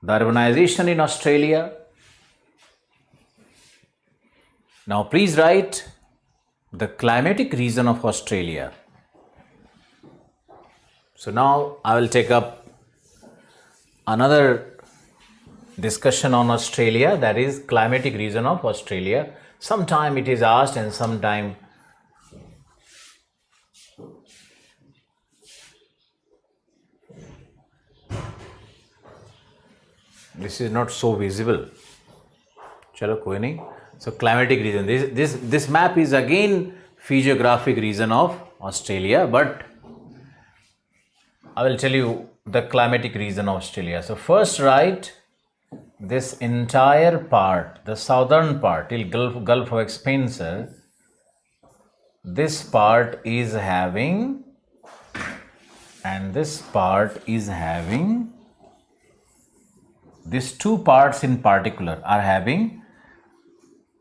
the urbanization in Australia. Now please write the climatic region of Australia. So now I will take up another discussion on Australia, that is climatic region of Australia. Sometime it is asked and sometime this is not so visible. Chalo koi nahi. So climatic region. This map is again physiographic region of Australia, but I will tell you the climatic region of Australia. So first write this entire part, the southern part till Gulf of Spencer. This part is having, and this part is having, these two parts in particular are having,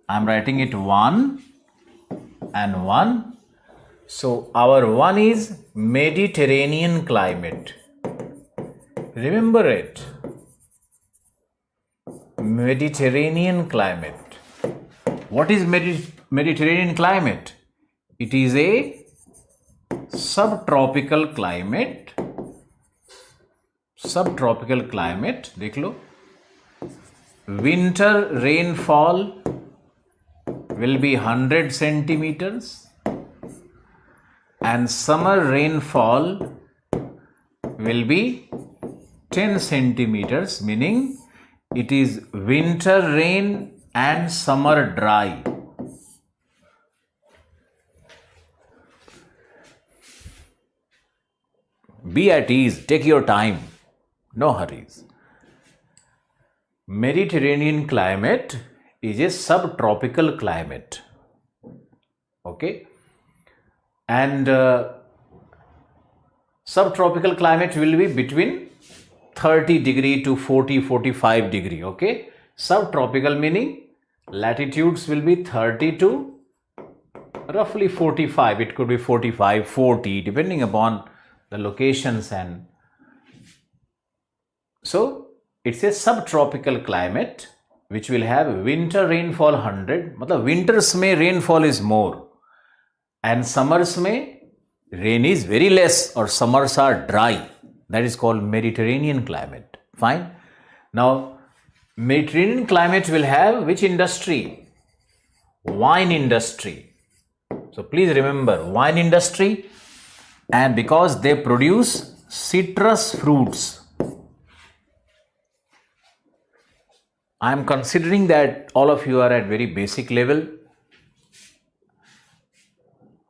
I'm writing it 1 and 1. So our one is Mediterranean climate. Remember it. Mediterranean climate. What is Mediterranean climate? It is a subtropical climate. Subtropical climate. देख लो. Winter rainfall will be 100 centimeters. And summer rainfall will be 10 centimeters, meaning it is winter rain and summer dry. Be at ease, take your time, no hurries. Mediterranean climate is a subtropical climate. Okay? And subtropical climate will be between 30 degree to 40-45 degree. Okay, subtropical meaning latitudes will be 30 to roughly 45. It could be 45-40 depending upon the locations. And so it's a subtropical climate which will have winter rainfall 100. मतलब winters में rainfall is more. And summers में rain is very less or summers are dry. That is called Mediterranean climate. Fine. Now, Mediterranean climate will have which industry? Wine industry. So please remember wine industry, and because they produce citrus fruits. I am considering that all of you are at very basic level.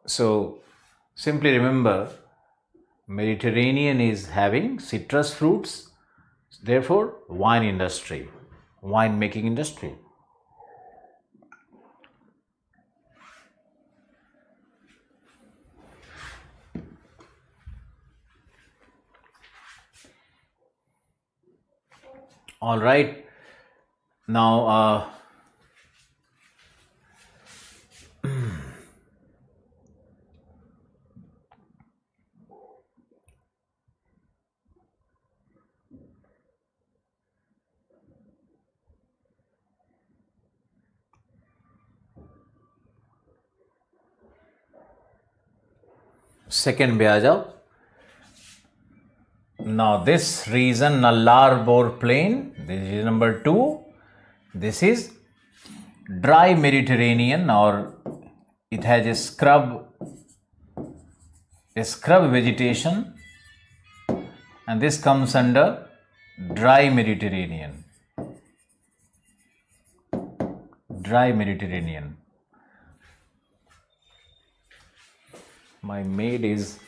So simply remember Mediterranean is having citrus fruits, therefore wine industry, wine making industry. All right. Now second पे आ जाओ. Now this region Nullarbor Plain, this is number 2. This is dry Mediterranean, or it has a scrub vegetation, and this comes under dry Mediterranean. Dry Mediterranean. My maid is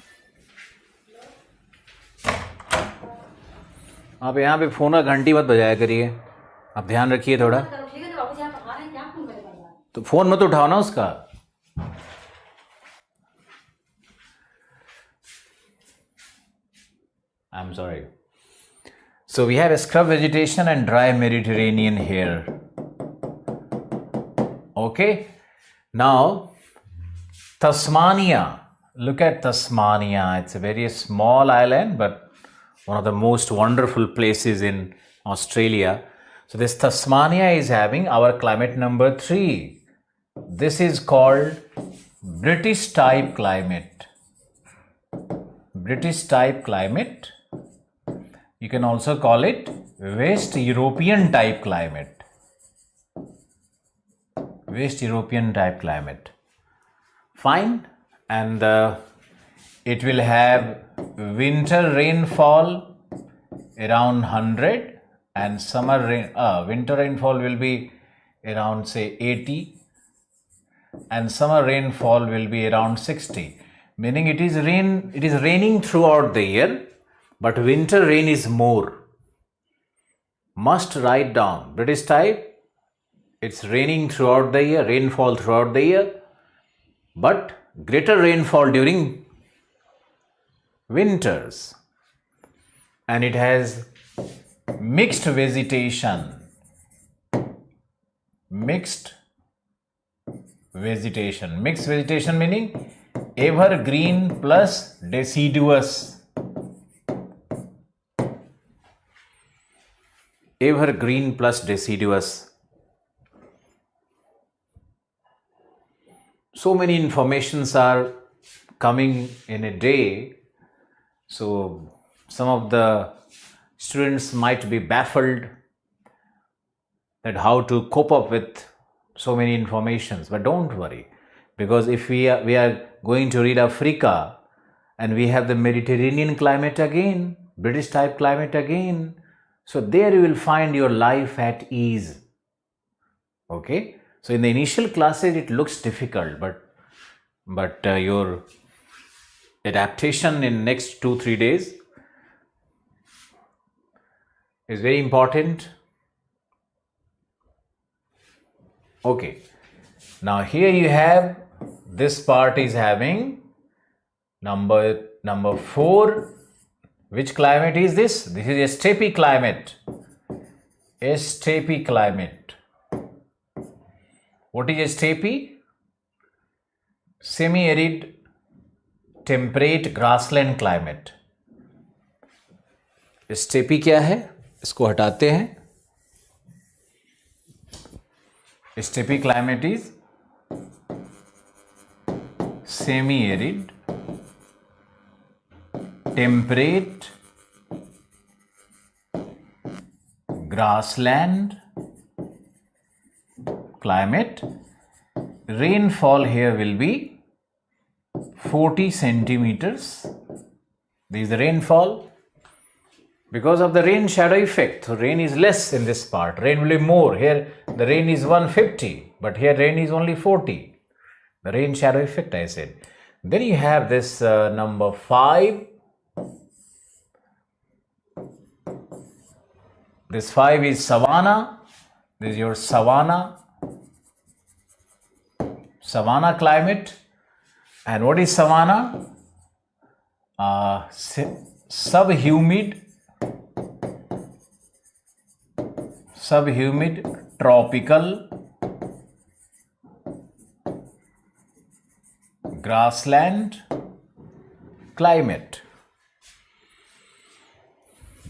आप यहाँ पे phone का घंटी मत बजाया करिए, आप ध्यान रखिए थोड़ा। तो फ़ोन मत उठाओ ना उसका। I'm sorry. So we have scrub vegetation and dry Mediterranean here. Okay. Now, Tasmania. Look at Tasmania. It's a very small island, but one of the most wonderful places in Australia. So this Tasmania is having our climate number 3. This is called British type climate. British type climate. You can also call it West European type climate. West European type climate. Fine. And it will have winter rainfall around 100 and winter rainfall will be around say 80 and summer rainfall will be around 60, meaning it is raining throughout the year, but winter rain is more. Must write down British type. It's raining throughout the year, rainfall throughout the year, but greater rainfall during winters, and it has mixed vegetation. Mixed vegetation meaning evergreen plus deciduous. Evergreen plus deciduous. So many informations are coming in a day, so some of the students might be baffled that how to cope up with so many informations. But don't worry, because if we are going to read Africa and we have the Mediterranean climate again, British type climate again, so there you will find your life at ease. Okay. So in the initial classes it looks difficult, but your adaptation in next 2-3 days is very important. Okay. Now here you have, this part is having number 4. Which climate is this? This is a steppe climate. A steppe climate. What is a steppe? Semi-arid temperate grassland climate. Steppe क्या है, इसको हटाते हैं. Steppe climate is semi-arid temperate grassland climate. Rainfall here will be 40 centimeters. This is the rainfall. Because of the rain shadow effect, so rain is less in this part. Rain will be more. Here the rain is 150, but here rain is only 40. The rain shadow effect, I said. Then you have this number 5. This 5 is savanna. This is your savanna climate. And what is savanna? Subhumid tropical grassland climate.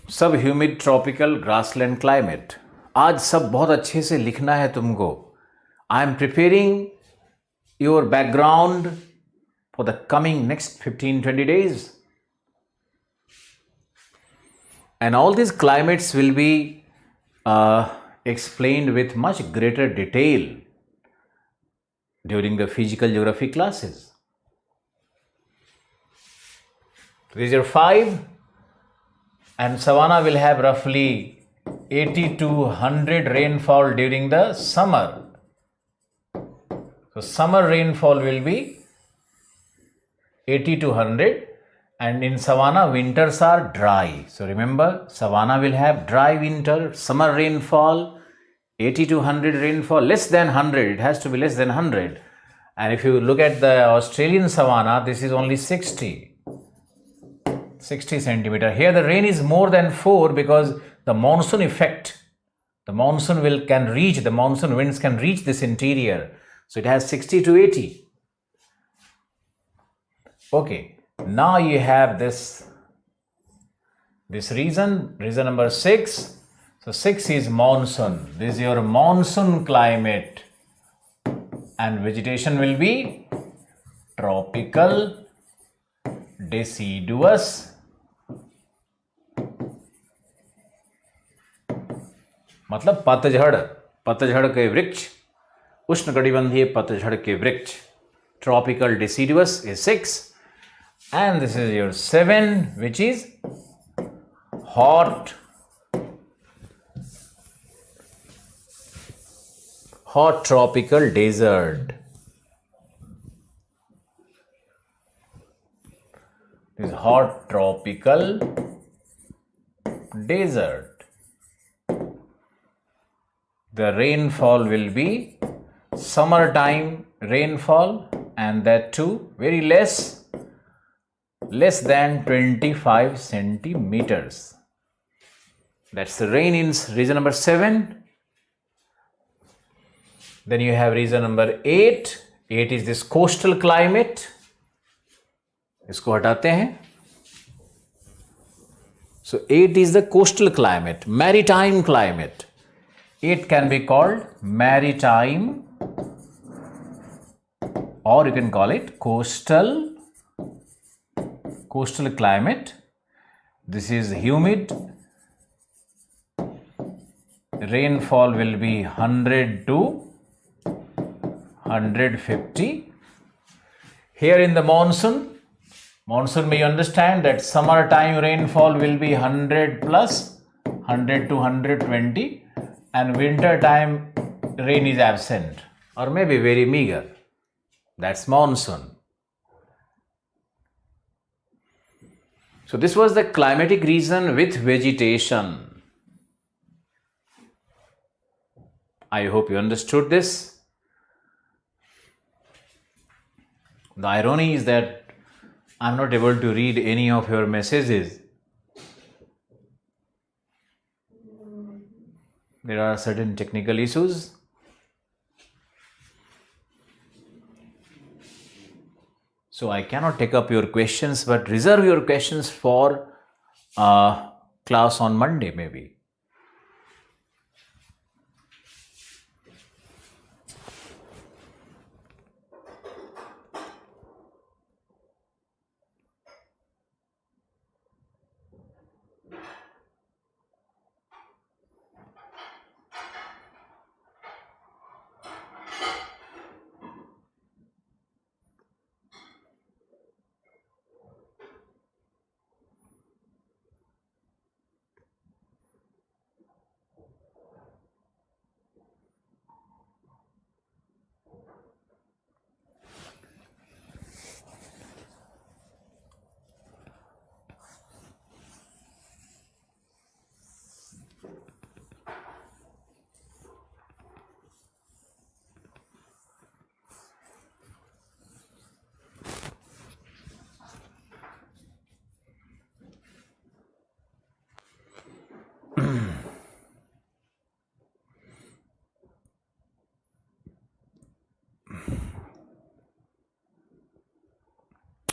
Subhumid tropical grassland climate. आज सब बहुत अच्छे से लिखना है तुमको. I am preparing your background for the coming next 15-20 days. And all these climates will be explained with much greater detail during the physical geography classes. This is your 5, and savanna will have roughly 80 to 100 rainfall during the summer. So summer rainfall will be 80 to 100, And in savanna, winters are dry. So remember, savanna will have dry winter, summer rainfall, 80 to 100 rainfall, less than 100. It has to be less than 100. And if you look at the Australian savanna, this is only 60 centimeter. Here the rain is more than 4 because the monsoon effect, the monsoon winds can reach this interior. So it has 60 to 80. Okay, now you have this region number 6. So 6 is monsoon. This is your monsoon climate. And vegetation will be tropical, deciduous, मतलब पतझड़ के वृक्ष, उष्णकटिबंधीय पतझड़ के वृक्ष. Tropical deciduous is 6, and this is your 7, which is hot tropical desert. This is hot tropical desert. The rainfall will be summertime rainfall, and that too very less than 25 centimeters. That's the rain in region number 7. Then you have region number 8. 8 is this coastal climate. इसको हटाते हैं. So 8 is the coastal climate, maritime climate. 8 can be called maritime, or you can call it coastal climate. This is humid. Rainfall will be 100 to 150. Here in the monsoon may you understand that summertime rainfall will be 100 plus, 100 to 120, and winter time rain is absent or maybe very meager. That's monsoon. So this was the climatic region with vegetation. I hope you understood this. The irony is that I'm not able to read any of your messages. There are certain technical issues. So I cannot take up your questions, but reserve your questions for class on Monday maybe.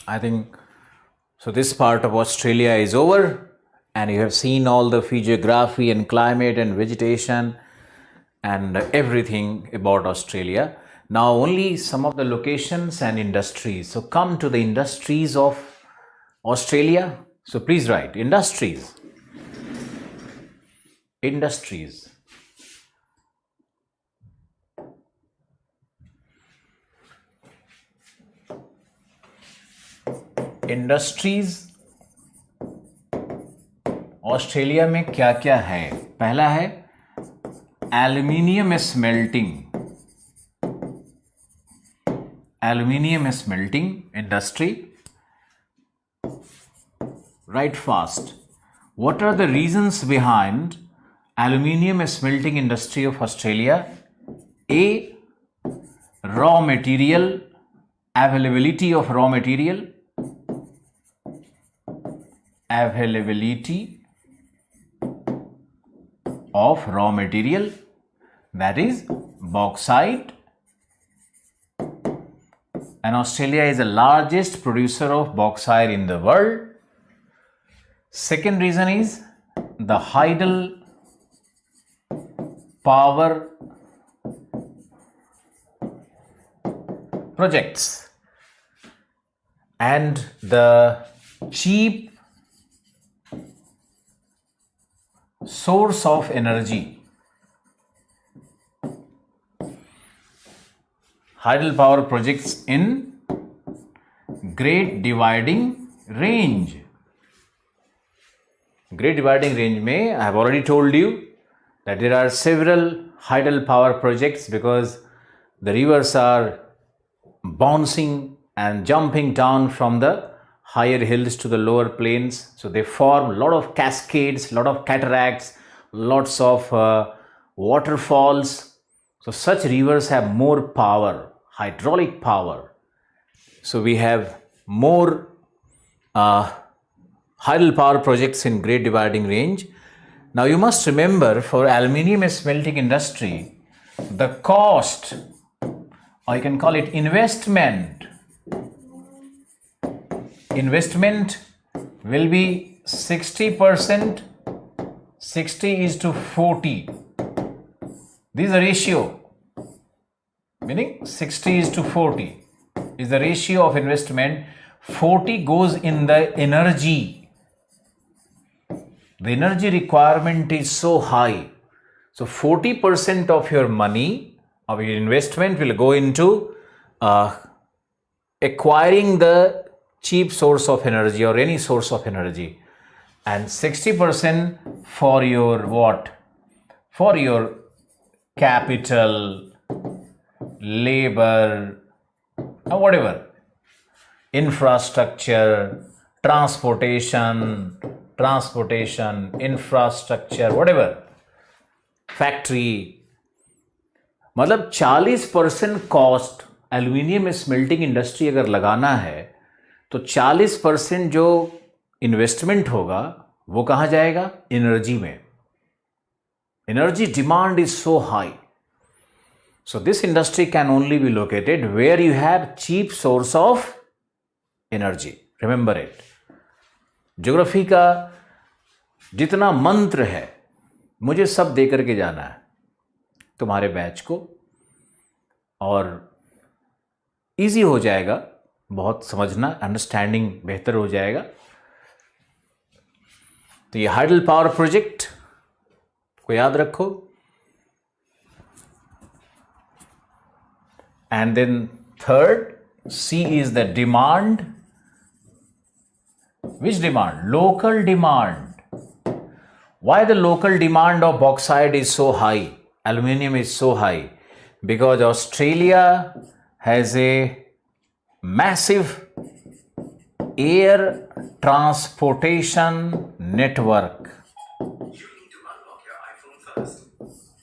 I think so. This part of Australia is over, and you have seen all the geography and climate and vegetation and everything about Australia. Now only some of the locations and industries. So come to the industries of Australia. So please write industries. Industries. Industries Australia में क्या क्या है? पहला है aluminium smelting industry. Write fast. What are the reasons behind aluminium smelting industry of Australia? A. Raw material, availability of raw material, availability of raw material, that is bauxite, and Australia is the largest producer of bauxite in the world. Second reason is the tidal power projects and the cheap source of energy. Tidal power projects in Great Dividing Range. Great Dividing Range में I have already told you that there are several tidal power projects because the rivers are bouncing and jumping down from the higher hills to the lower plains. So they form a lot of cascades, a lot of cataracts, lots of waterfalls. So such rivers have more power, hydraulic power. So we have more tidal power projects in Great Dividing Range. Now you must remember, for aluminium smelting industry, the cost, or you can call it investment will be 60%, 60:40. This is the ratio, meaning 60:40 is the ratio of investment. 40 goes in the energy. The energy requirement is so high. So 40% of your money, of your investment, will go into acquiring the cheap source of energy or any source of energy, and 60% for your what? For your capital, labor, or whatever, infrastructure, transportation, infrastructure, whatever, factory. मतलब 40% cost aluminium smelting industry अगर लगाना है तो 40% जो investment होगा वो कहाँ जाएगा? एनर्जी में. Energy demand is so high. So this industry can only be located where you have cheap source of energy. Remember it. Geography का जितना मंत्र है मुझे सब दे करके जाना है तुम्हारे बैच को, और इजी हो जाएगा, बहुत समझना, अंडरस्टैंडिंग बेहतर हो जाएगा. तो ये हाइडल पावर प्रोजेक्ट को याद रखो. And then third, C is the demand. Which demand? Local demand. Why the local demand of bauxite is so high, aluminium is so high? Because Australia has a massive air transportation network.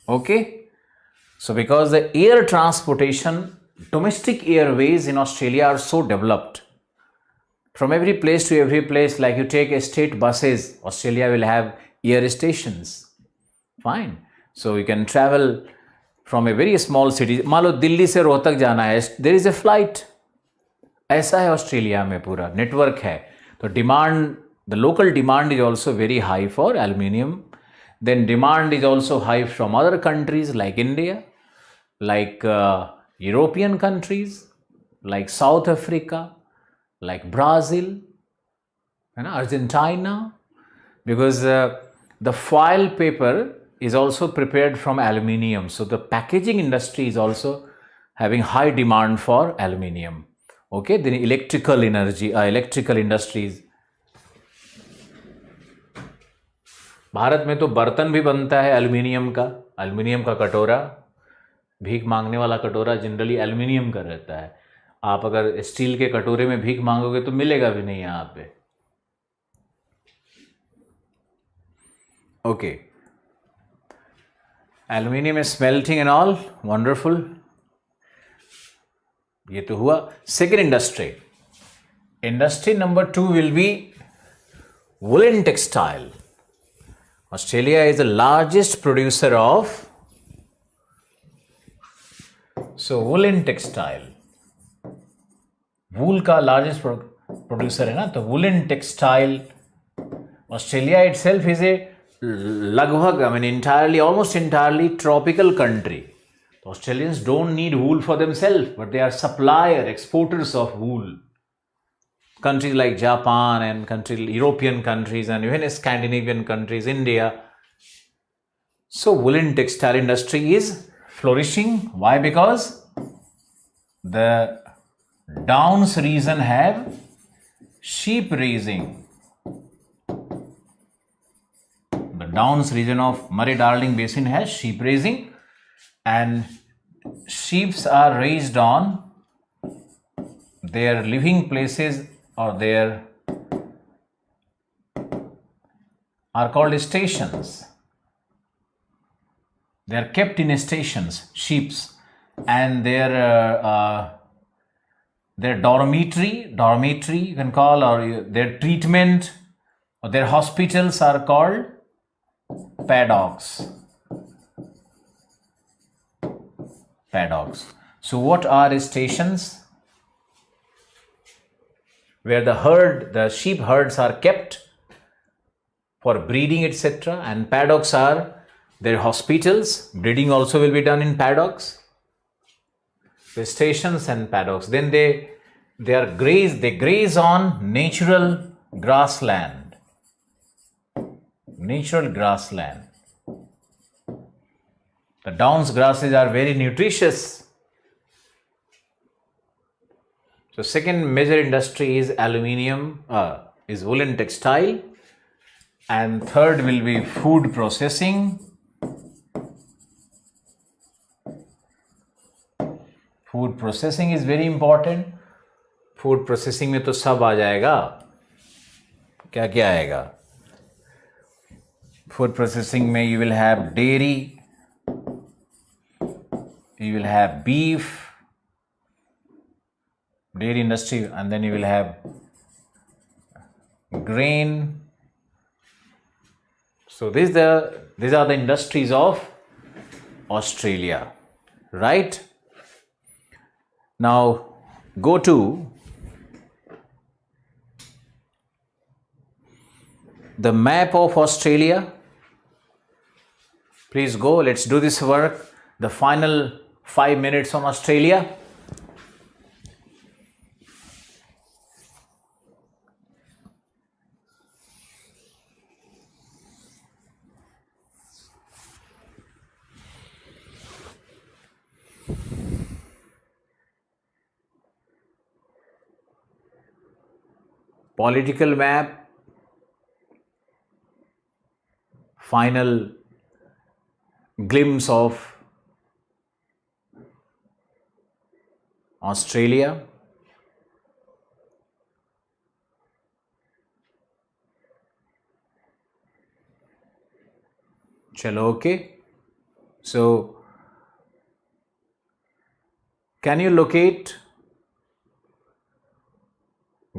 Okay? So because the air transportation, domestic airways in Australia are so developed. From every place to every place, like you take state buses, Australia will have air stations. Fine. So you can travel from a very small city. मान लो दिल्ली से रोहतक जाना है, there is a flight. ऐसा है Australia में, पूरा network है. तो demand, the local demand is also very high for aluminium. Then demand is also high from other countries like India, like European countries, like South Africa, like Brazil, and Argentina, because the foil paper is also prepared from aluminium. So the packaging industry is also having high demand for aluminium. Okay, then electrical energy, electrical industries. Bharat में तो बर्तन भी बनता है aluminium का कटोरा, भीख मांगने वाला कटोरा जनरली एल्युमिनियम का रहता है. आप अगर स्टील के कटोरे में भीख मांगोगे तो मिलेगा भी नहीं यहाँ पे. Okay. Aluminium is smelting and all. Wonderful. ये तो हुआ. Second industry. Industry number 2 will be woolen textile. Australia is the largest producer of woolen textile. Wool का largest producer है ना, तो woolen textile. Australia itself is a almost entirely tropical country. The Australians don't need wool for themselves, but they are exporters of wool. Countries like Japan and European countries and even Scandinavian countries, India. So woolen textile industry is flourishing. Why? Because the Downs region have sheep raising. The Downs region of Murray-Darling Basin has sheep raising, and sheep are raised on their living places, or their are called stations. They are kept in stations, sheeps, and their dormitory you can call, or their treatment, or their hospitals are called paddocks. So what are stations? Where the sheep herds are kept for breeding, etc. And paddocks are their hospitals. Breeding also will be done in paddocks. The stations and paddocks. Then they graze on natural grassland. The Downs grasses are very nutritious. So second major industry is aluminium, is woolen textile, and third will be food processing. Food processing is very important. Food processing में तो सब आ जाएगा. क्या क्या आएगा? Food processing में you will have dairy, you will have beef, dairy industry, and then you will have grain. So these are the industries of Australia, right? Now go to the map of Australia. Please go, let's do this work. The final 5 minutes on Australia. Political map, final glimpse of Australia. Chalo, okay. So, can you locate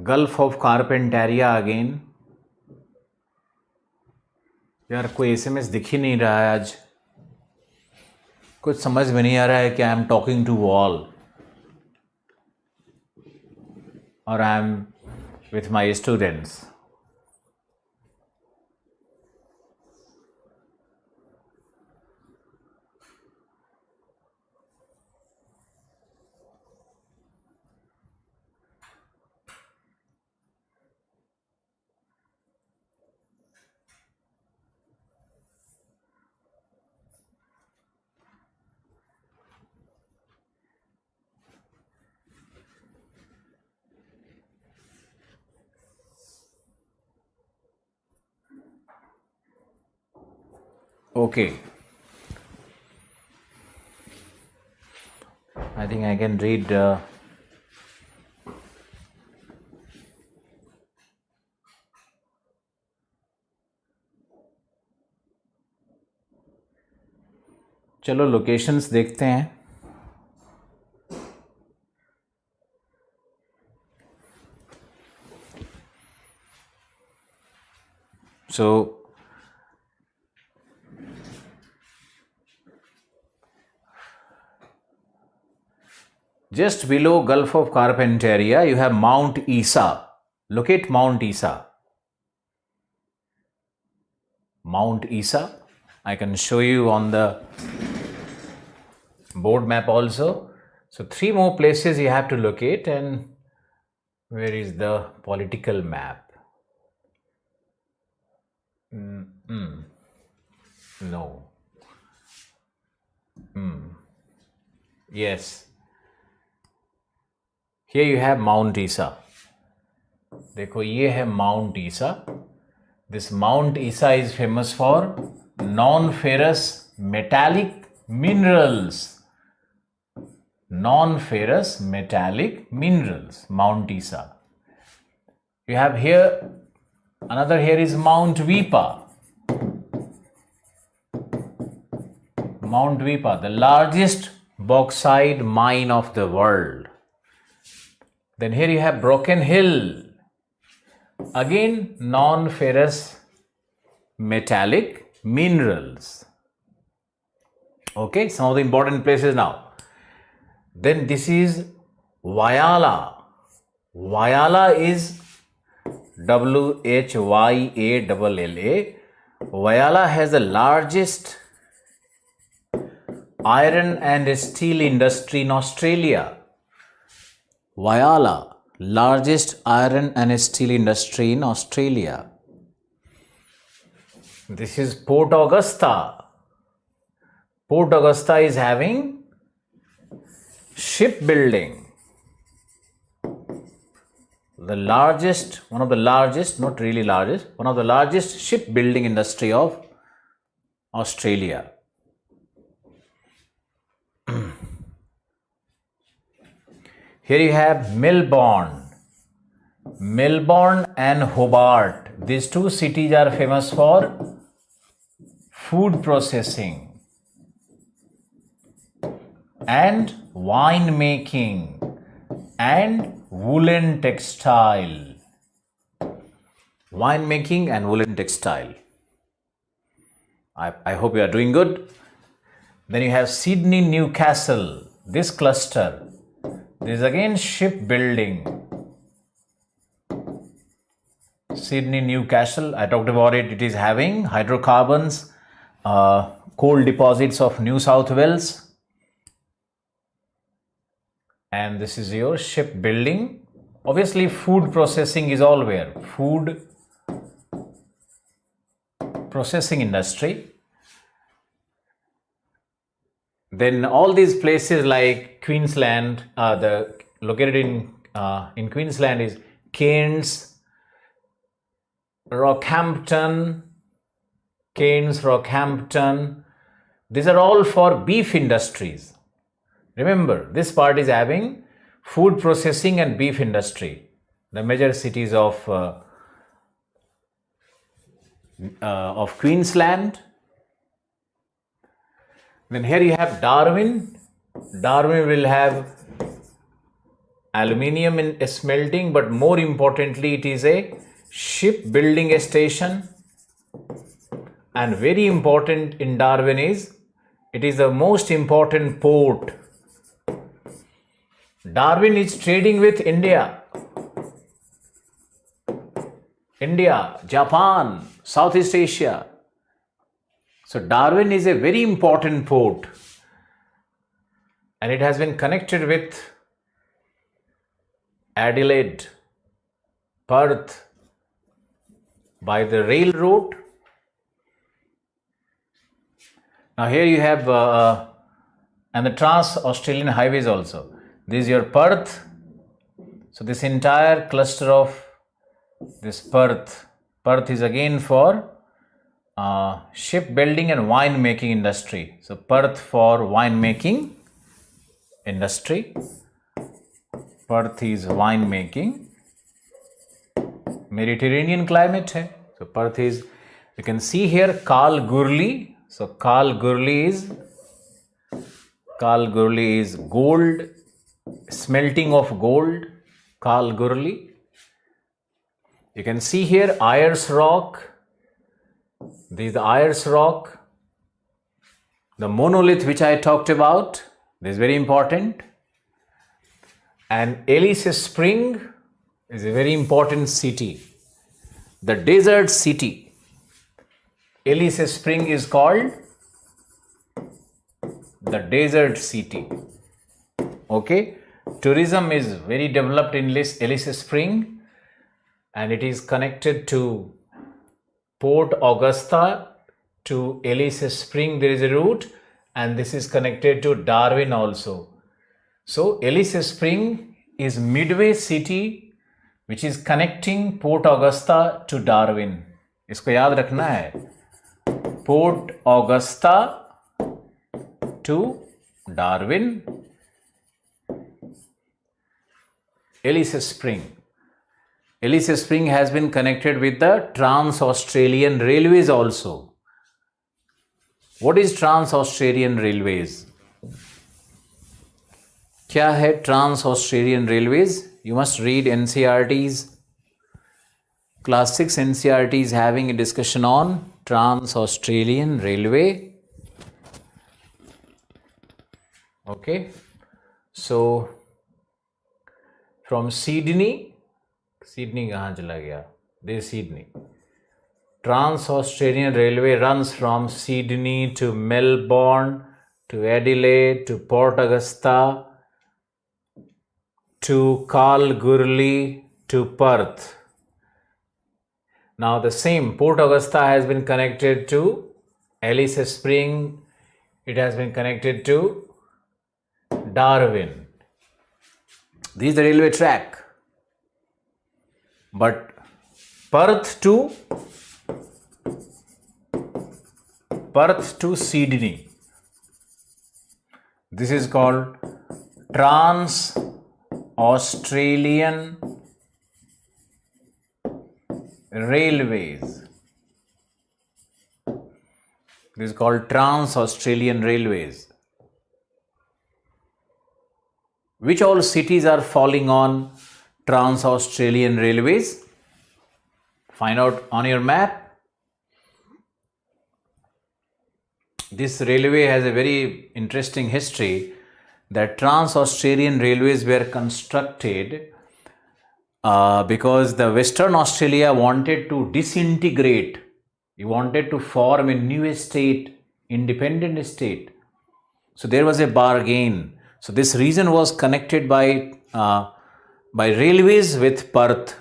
Gulf of Carpentaria again? यार कोई SMS दिख ही नहीं रहा है आज. कुछ समझ में नहीं आ रहा है कि I am talking to wall और I am with my students. Okay. I think I can read चलो लोकेशंस देखते हैं. So just below Gulf of Carpentaria, you have Mount Isa. Locate Mount Isa. Mount Isa. I can show you on the board map also. So 3 more places you have to locate, and where is the political map? No. Yes. Here you have Mount Isa. देखो ये है Mount Isa. This Mount Isa is famous for non-ferrous metallic minerals. Non-ferrous metallic minerals. Mount Isa. You have here another. Here is Mount Vipa. Mount Vipa, the largest bauxite mine of the world. Then here you have Broken Hill. Again, non-ferrous metallic minerals. Okay, some of the important places now. Then this is Whyalla. Whyalla is Whyalla. Whyalla has the largest iron and steel industry in Australia. Whyalla, largest iron and steel industry in Australia. This is Port Augusta. Port Augusta is having shipbuilding. The largest, one of the largest, not really largest, one of the largest shipbuilding industry of Australia. Here you have Melbourne. Melbourne and Hobart. These 2 cities are famous for food processing and wine making and woolen textile. Wine making and woolen textile. I hope you are doing good. Then you have Sydney, Newcastle. This cluster. This is again shipbuilding. Sydney, Newcastle, I talked about it. It is having hydrocarbons, coal deposits of New South Wales. And this is your shipbuilding. Obviously, food processing is all where? Food processing industry. Then all these places like Queensland, located in Queensland is Cairns, Rockhampton. These are all for beef industries. Remember, this part is having food processing and beef industry. The major cities of Queensland. Then here you have Darwin. Darwin will have aluminium in smelting, but more importantly, it is a shipbuilding station. And very important in Darwin is, it is the most important port. Darwin is trading with India, Japan, Southeast Asia. So Darwin is a very important port, and it has been connected with Adelaide, Perth by the railroad. Now here you have and the Trans-Australian highways also. This is your Perth. So this entire cluster of this Perth is again for shipbuilding and wine making industry. So Perth for wine making industry. Perth is wine making. Mediterranean climate hai. So Perth is, you can see here Kalgoorlie. So Kalgoorlie is Kalgoorlie is gold, smelting of gold, Kalgoorlie. You can see here Ayers Rock. This is the Ayers Rock. The monolith which I talked about, this is very important. And Alice Spring is a very important city. The desert city. Alice Spring is called the desert city. Okay. Tourism is very developed in Alice Spring, and it is connected to Port Augusta to Alice Spring. There is a route, and this is connected to Darwin also. So Alice Spring is midway city which is connecting Port Augusta to Darwin. इसको याद रखना है. Port Augusta to Darwin. Alice Spring. Alice Spring has been connected with the Trans-Australian Railways also. What is Trans-Australian Railways? क्या है Trans-Australian Railways? You must read NCERTs. Class 6 NCERT is having a discussion on Trans-Australian Railway. Okay. So, from Sydney कहाँ चला गया? This is Sydney. Trans-Australian Railway runs from Sydney to Melbourne, to Adelaide, to Port Augusta, to Kalgoorlie, to Perth. Now the same Port Augusta has been connected to Alice Spring. It has been connected to Darwin. This is the railway track. But Perth to Sydney, this is called Trans-Australian Railways. This is called Trans-Australian Railways. Which all cities are falling on Trans-Australian Railways? Find out on your map. This railway has a very interesting history, that Trans-Australian Railways were constructed because the Western Australia wanted to disintegrate. He wanted to form a new state, independent state. So there was a bargain. So this region was connected by railways with Perth.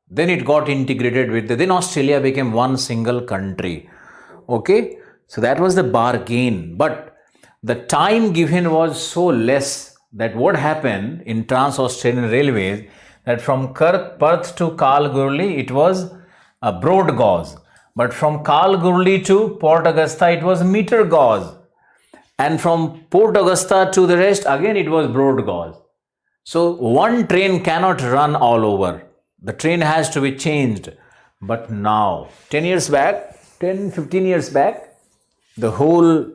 Then it got integrated with then Australia became one single country. Okay. So that was the bargain. But the time given was so less that what happened in Trans-Australian Railways, that from Perth to Kalgoorlie it was a broad gauge. But from Kalgoorlie to Port Augusta it was meter gauge. And from Port Augusta to the rest again it was broad gauge. So one train cannot run all over. The train has to be changed. But now, 15 years back, the whole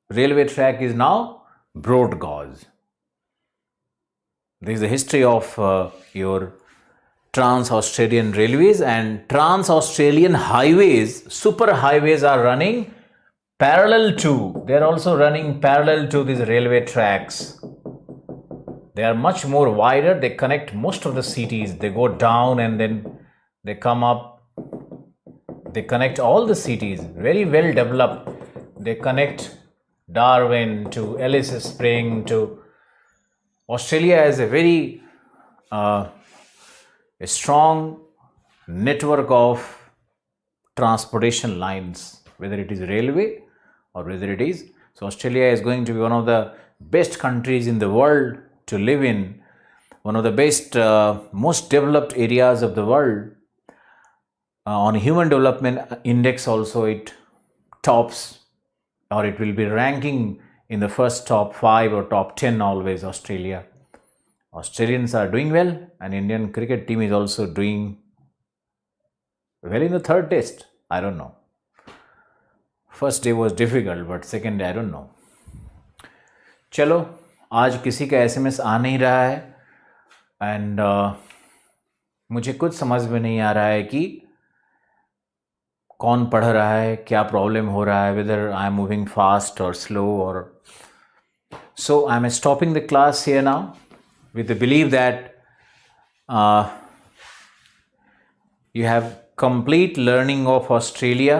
railway track is now broad gauge. This is the history of your Trans-Australian Railways, and Trans-Australian highways, super highways are running parallel to, they are also running parallel to these railway tracks. They are much more wider. They connect most of the cities. They go down and then they come up. They connect all the cities. Very well developed. They connect Darwin to Alice Spring to Australia has a very a strong network of transportation lines, whether it is railway or whether it is. So Australia is going to be one of the best countries in the world to live in, one of the best, most developed areas of the world. On Human Development Index also it tops, or it will be ranking in the first top 5 or top 10 always, Australia. Australians are doing well, and Indian cricket team is also doing well in the third test. I don't know. First day was difficult, but second day I don't know. चलो, आज किसी का SMS आ नहीं रहा है and मुझे कुछ समझ में नहीं आ रहा है कि कौन पढ़ रहा है, क्या प्रॉब्लम हो रहा है, whether I am moving fast और स्लो और so I'm stopping the class here now with the belief that you have complete learning of Australia,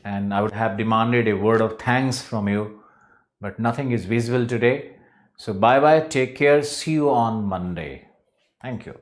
and I would have demanded a word of thanks from you, but nothing is visible today. So bye bye, take care, see you on Monday. Thank you.